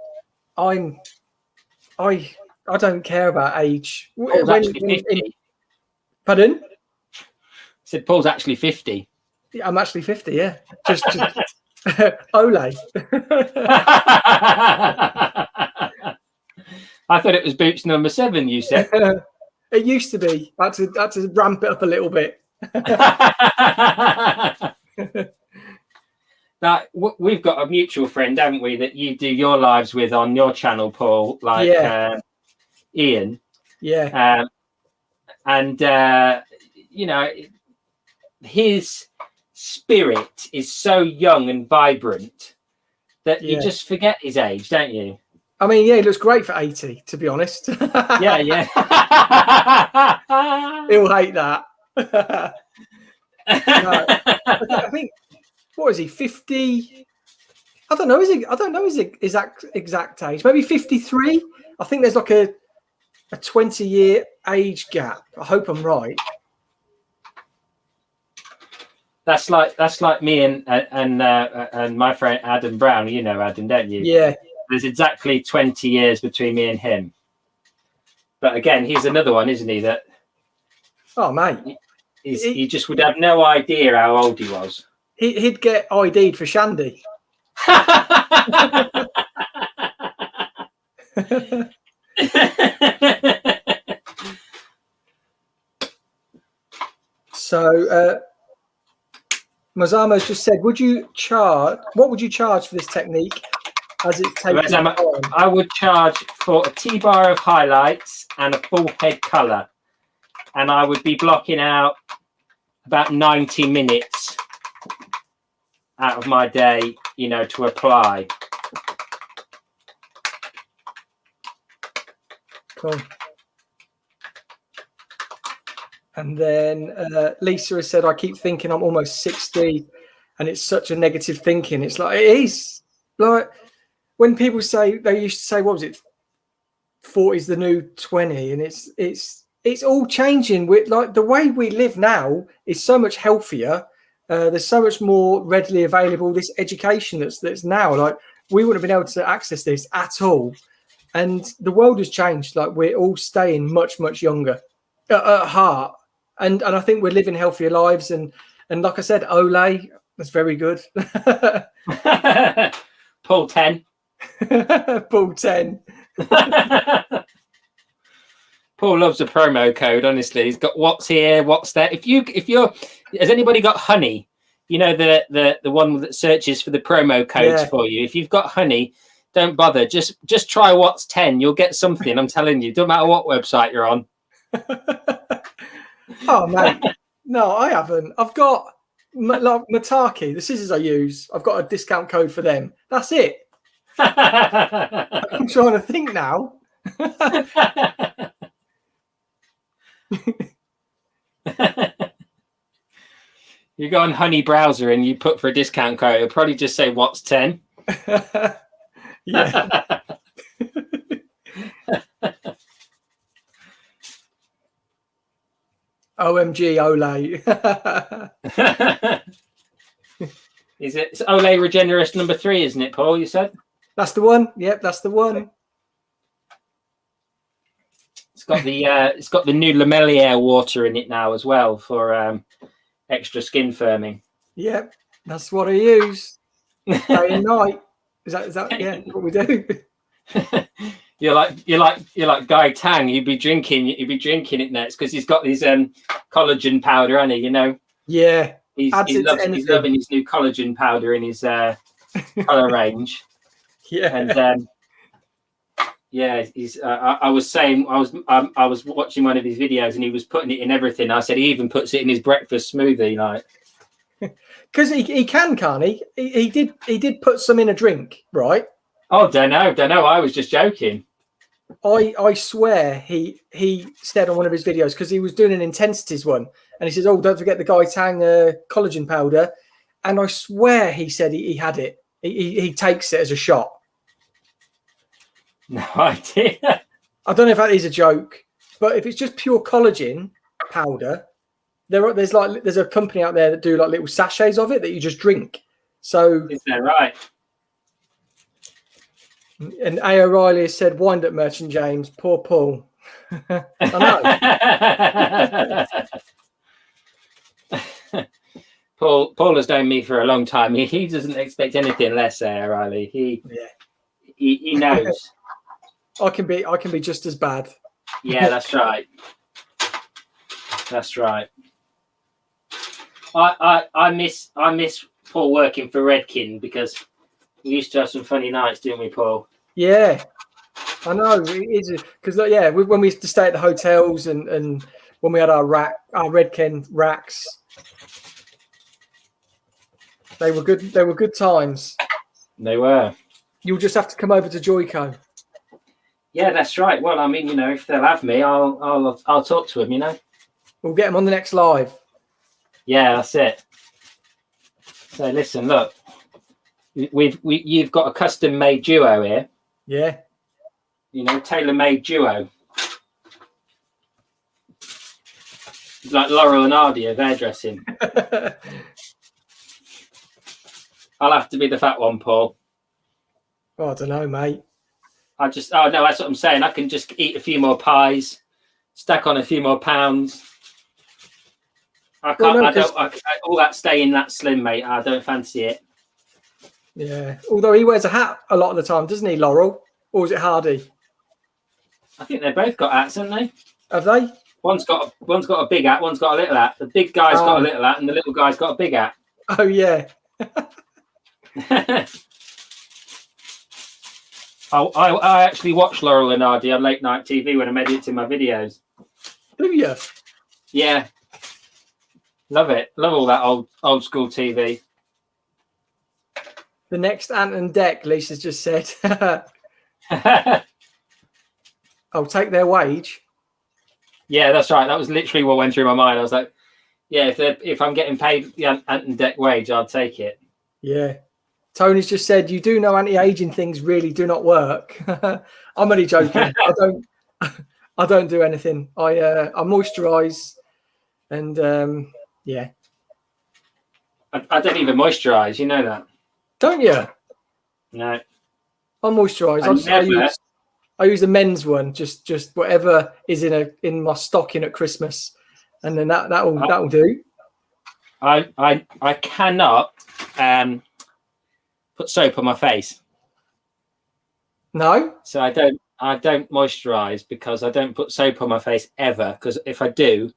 I don't care about age. Paul's actually 50. Pardon? I said Paul's actually 50. I'm actually 50, yeah. Just Ole. I thought it was boots number 7, you said. It used to be. I had to ramp it up a little bit. Now, we've got a mutual friend, haven't we, that you do your lives with on your channel, Paul, like Ian. Yeah. And, you know, his spirit is so young and vibrant that you just forget his age, don't you? I mean, yeah, he looks great for 80, to be honest. Yeah. He'll hate that. No, I think, what is he, 50? I don't know his exact age. Maybe 53. I think there's like a 20-year age gap. I hope I'm right. That's like me and my friend Adam Brown. You know Adam, don't you? Yeah. There's exactly 20 years between me and him. But again, he's another one, isn't he? That mate, he just would have no idea how old he was. He'd get ID'd for Shandy. So Mazamo's just said, what would you charge for this technique as it's taking time? I would charge for a T-bar of highlights and a full head colour. And I would be blocking out about 90 minutes out of my day, you know, to apply. Cool. And then Lisa has said, I keep thinking I'm almost 60 and it's such a negative thinking. It's like, it is. Like when people say, they used to say, what was it? 40 is the new 20. And it's all changing. With like the way we live now is so much healthier. There's so much more readily available. This education that's now, like we wouldn't have been able to access this at all. And the world has changed. Like we're all staying much, much younger at heart. And I think we're living healthier lives. And like I said, Ole, that's very good. Paul 10. Paul 10. Paul loves a promo code, honestly. He's got what's here, what's there. If you're has anybody got honey? You know, the one that searches for the promo codes for you. If you've got honey, don't bother. Just try what's 10. You'll get something. I'm telling you. Don't matter what website you're on. Oh mate, no, I haven't. I've got like Mataki, the scissors I use. I've got a discount code for them. That's it. I'm trying to think now. You go on Honey browser and you put for a discount code. It'll probably just say what's 10. Yeah. OMG, Ole. Is it? It's Ole Regenerist number 3, isn't it, Paul? You said that's the one. Yep, that's the one. It's got the new Lamelier water in it now as well for extra skin firming. Yep, that's what I use day and night. Is that yeah? What we do. You're like Guy Tang. You'd be drinking it next because he's got these collagen powder, hasn't he? You know. Yeah. He's loving his new collagen powder in his colour range. Yeah. And yeah, he's. I was saying I was watching one of his videos and he was putting it in everything. I said he even puts it in his breakfast smoothie, like. Because he can, can't he? He did put some in a drink, right? Oh, don't know. I was just joking. I swear he said on one of his videos, because he was doing an intensities one, and he says, "Oh, don't forget the Gaitang collagen powder," and I swear he said he had it. He takes it as a shot. No idea. I don't know if that is a joke, but if it's just pure collagen powder, there's a company out there that do like little sachets of it that you just drink. So Is that right? And A. O'Reilly has said, "Wind up, Merchant James. Poor Paul." I know. Paul has known me for a long time. He doesn't expect anything less, O'Reilly. He knows. I can be just as bad. Yeah, that's right. That's right. I miss Paul working for Redkin, because we used to have some funny nights, didn't we, Paul? Yeah, I know. It is, because when we used to stay at the hotels and when we had our Redken racks, they were good. They were good times. They were. You'll just have to come over to Joyco. Yeah, that's right. Well, I mean, if they'll have me, I'll talk to them. We'll get them on the next live. Yeah, that's it. So listen, look, you've got a custom-made duo here. Yeah. Tailor-made duo. It's like Laurel and Hardy of hairdressing. I'll have to be the fat one, Paul. Oh, I don't know, mate. No, that's what I'm saying. I can just eat a few more pies, stack on a few more pounds. I can't. All that staying that slim, mate. I don't fancy it. Yeah. Although he wears a hat a lot of the time, doesn't he, Laurel? Or is it Hardy? I think they've both got hats, haven't they? Have they? One's got a big hat, one's got a little hat. The big guy's got a little hat, and the little guy's got a big hat. Oh yeah. I actually watch Laurel and Hardy on late night TV when I'm editing my videos. Do you? Yeah. Love it. Love all that old school TV. The next Ant and Dec, Lisa's just said. I'll take their wage. Yeah, that's right. That was literally what went through my mind. I was like, yeah, if I'm getting paid the Ant and Dec wage, I'll take it. Yeah. Tony's just said, "You do know anti-aging things really do not work." I'm only joking. I don't do anything. I moisturize, and yeah. I don't even moisturize. You know that, don't you? No. I moisturize. I use a men's one, just whatever is in my stocking at Christmas, and then that'll do. I cannot put soap on my face. No. So I don't moisturize because I don't put soap on my face ever. Because if I do,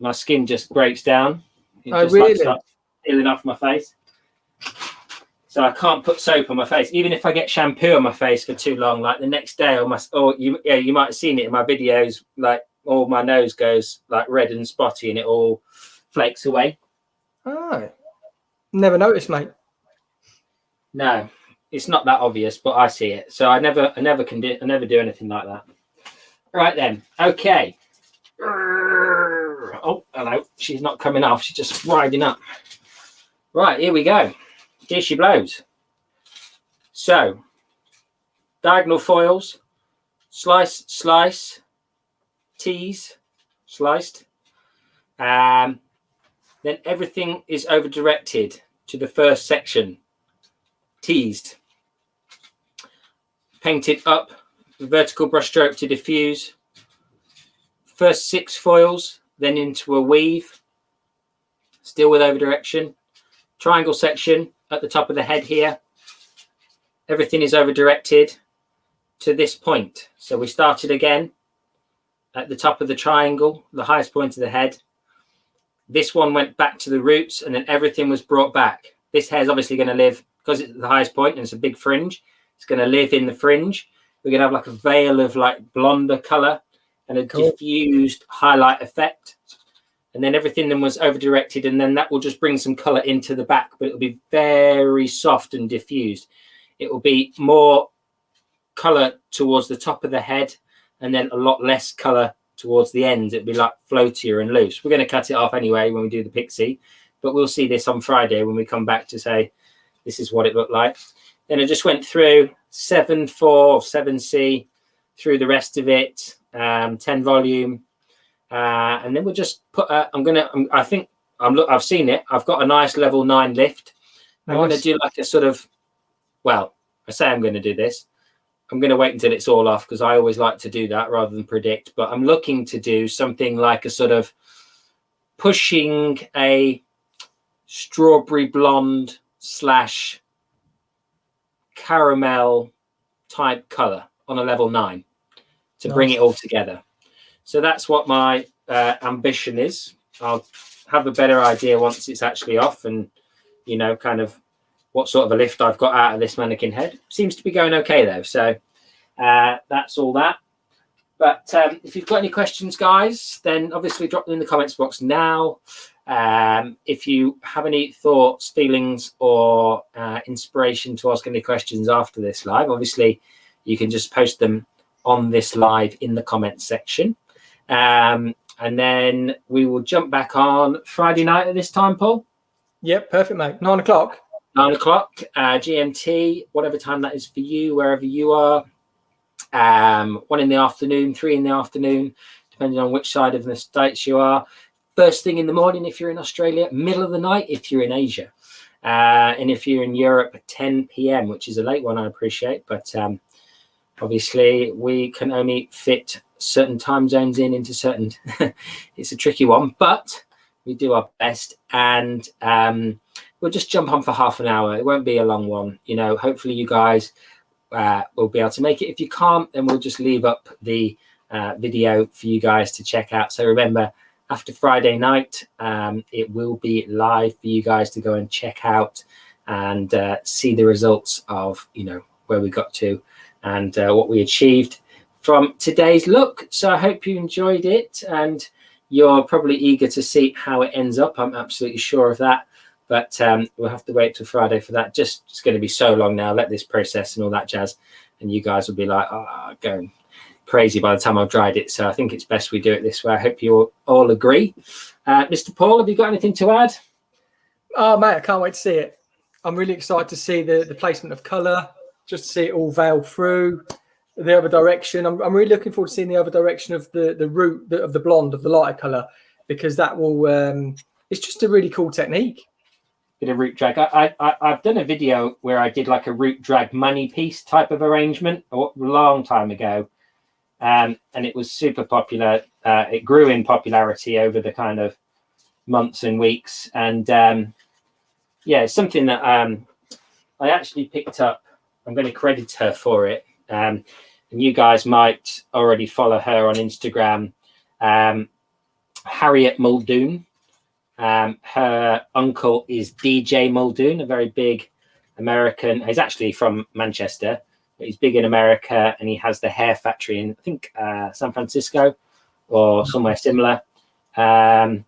my skin just breaks down. It just really? starts peeling off my face. So I can't put soap on my face, even if I get shampoo on my face for too long. Like the next day, you might have seen it in my videos. Like all my nose goes like red and spotty, and it all flakes away. Oh, never noticed, mate. No, it's not that obvious, but I see it. So I never do anything like that. Right then, okay. Oh, hello. She's not coming off. She's just riding up. Right, here we go. Here she blows. So, diagonal foils, slice, tease, sliced. Then everything is over directed to the first section, teased. Painted up, vertical brush stroke to diffuse. First 6 foils, then into a weave, still with over direction. Triangle section at the top of the head here. Everything is over directed to this point. So we started again at the top of the triangle, the highest point of the head. This one went back to the roots, and then everything was brought back. This hair is obviously going to live, because it's the highest point and it's a big fringe, It's going to live in the fringe. We're going to have like a veil of like blonder color and a diffused highlight effect. And then everything then was over directed, and then that will just bring some color into the back, but it'll be very soft and diffused. It will be more color towards the top of the head and then a lot less color towards the ends. It'll be like floatier and loose. We're going to cut it off anyway when we do the pixie, but we'll see this on Friday when we come back to say this is what it looked like. Then I just went through 7.4 or 7C through the rest of it, 10 volume. And then we'll just put, I've seen it. I've got a nice level 9 lift. I'm going to do like a sort of, well, I say I'm going to do this. I'm going to wait until it's all off because I always like to do that rather than predict. But I'm looking to do something like a sort of pushing a strawberry blonde / caramel type color on a level 9 to bring it all together. So that's what my ambition is. I'll have a better idea once it's actually off and, you know, kind of what sort of a lift I've got out of this mannequin head. Seems to be going okay, though. So that's all that. But if you've got any questions, guys, then obviously drop them in the comments box now. If you have any thoughts, feelings, or inspiration to ask any questions after this live, obviously you can just post them on this live in the comments section. And then we will jump back on Friday night at this time, Paul. Yep, perfect, mate. 9 o'clock. 9 o'clock GMT, whatever time that is for you, wherever you are. 1 in the afternoon, 3 in the afternoon, depending on which side of the States you are. First thing in the morning if you're in Australia, middle of the night if you're in Asia. And if you're in Europe, 10 p.m., which is a late one, I appreciate. But obviously, we can only fit certain time zones into certain. It's a tricky one, but we do our best. And we'll just jump on for half an hour. It won't be a long one. You know, hopefully you guys will be able to make it. If you can't, then we'll just leave up the video for you guys to check out. So remember, after Friday night, it will be live for you guys to go and check out and see the results of, you know, where we got to and what we achieved from today's look. So I hope you enjoyed it and you're probably eager to see how it ends up. I'm absolutely sure of that. But we'll have to wait till Friday for that. It's going to be so long now. Let this process and all that jazz. And you guys will be like, oh, going crazy by the time I've dried it. So I think it's best we do it this way. I hope you all agree. Mr. Paul, have you got anything to add? Oh, mate, I can't wait to see it. I'm really excited to see the placement of colour, just to see it all veil through the other direction. I'm really looking forward to seeing the other direction of the root of the blonde, of the lighter colour, because that will, it's just a really cool technique. Bit of root drag. I've done a video where I did like a root drag money piece type of arrangement a long time ago. And it was super popular. It grew in popularity over the kind of months and weeks. And yeah, it's something that I actually picked up. I'm going to credit her for it. And you guys might already follow her on Instagram. Harriet Muldoon. Her uncle is DJ Muldoon, a very big American. He's actually from Manchester. He's big in America, and he has the hair factory in, I think, San Francisco or somewhere similar. And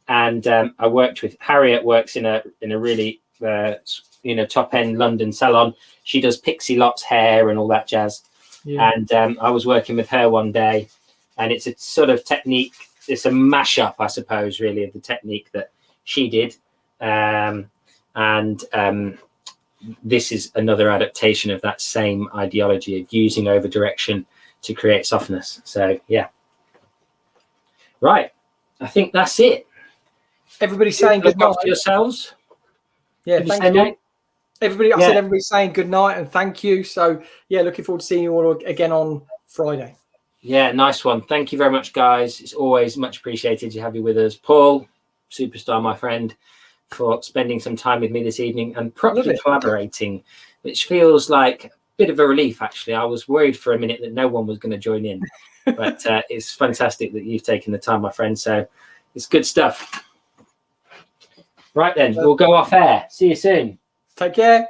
I worked with Harriet. Works in a really top end London salon. She does Pixie Lot's hair and all that jazz. Yeah. And I was working with her one day, and it's a sort of technique. It's a mashup, I suppose, really, of the technique that she did. This is another adaptation of that same ideology of using over direction to create softness. So, yeah. Right. I think that's it. Everybody's saying good night to yourselves. Yeah, thank you. Everybody, I said everybody's saying good night and thank you. So, yeah, looking forward to seeing you all again on Friday. Yeah, nice one. Thank you very much, guys. It's always much appreciated to have you with us. Paul, superstar, my friend, for spending some time with me this evening and properly collaborating, which feels like a bit of a relief, actually. I was worried for a minute that no one was going to join in, but it's fantastic that you've taken the time, my friend. So it's good stuff. Right then, we'll go off air. See you soon. Take care.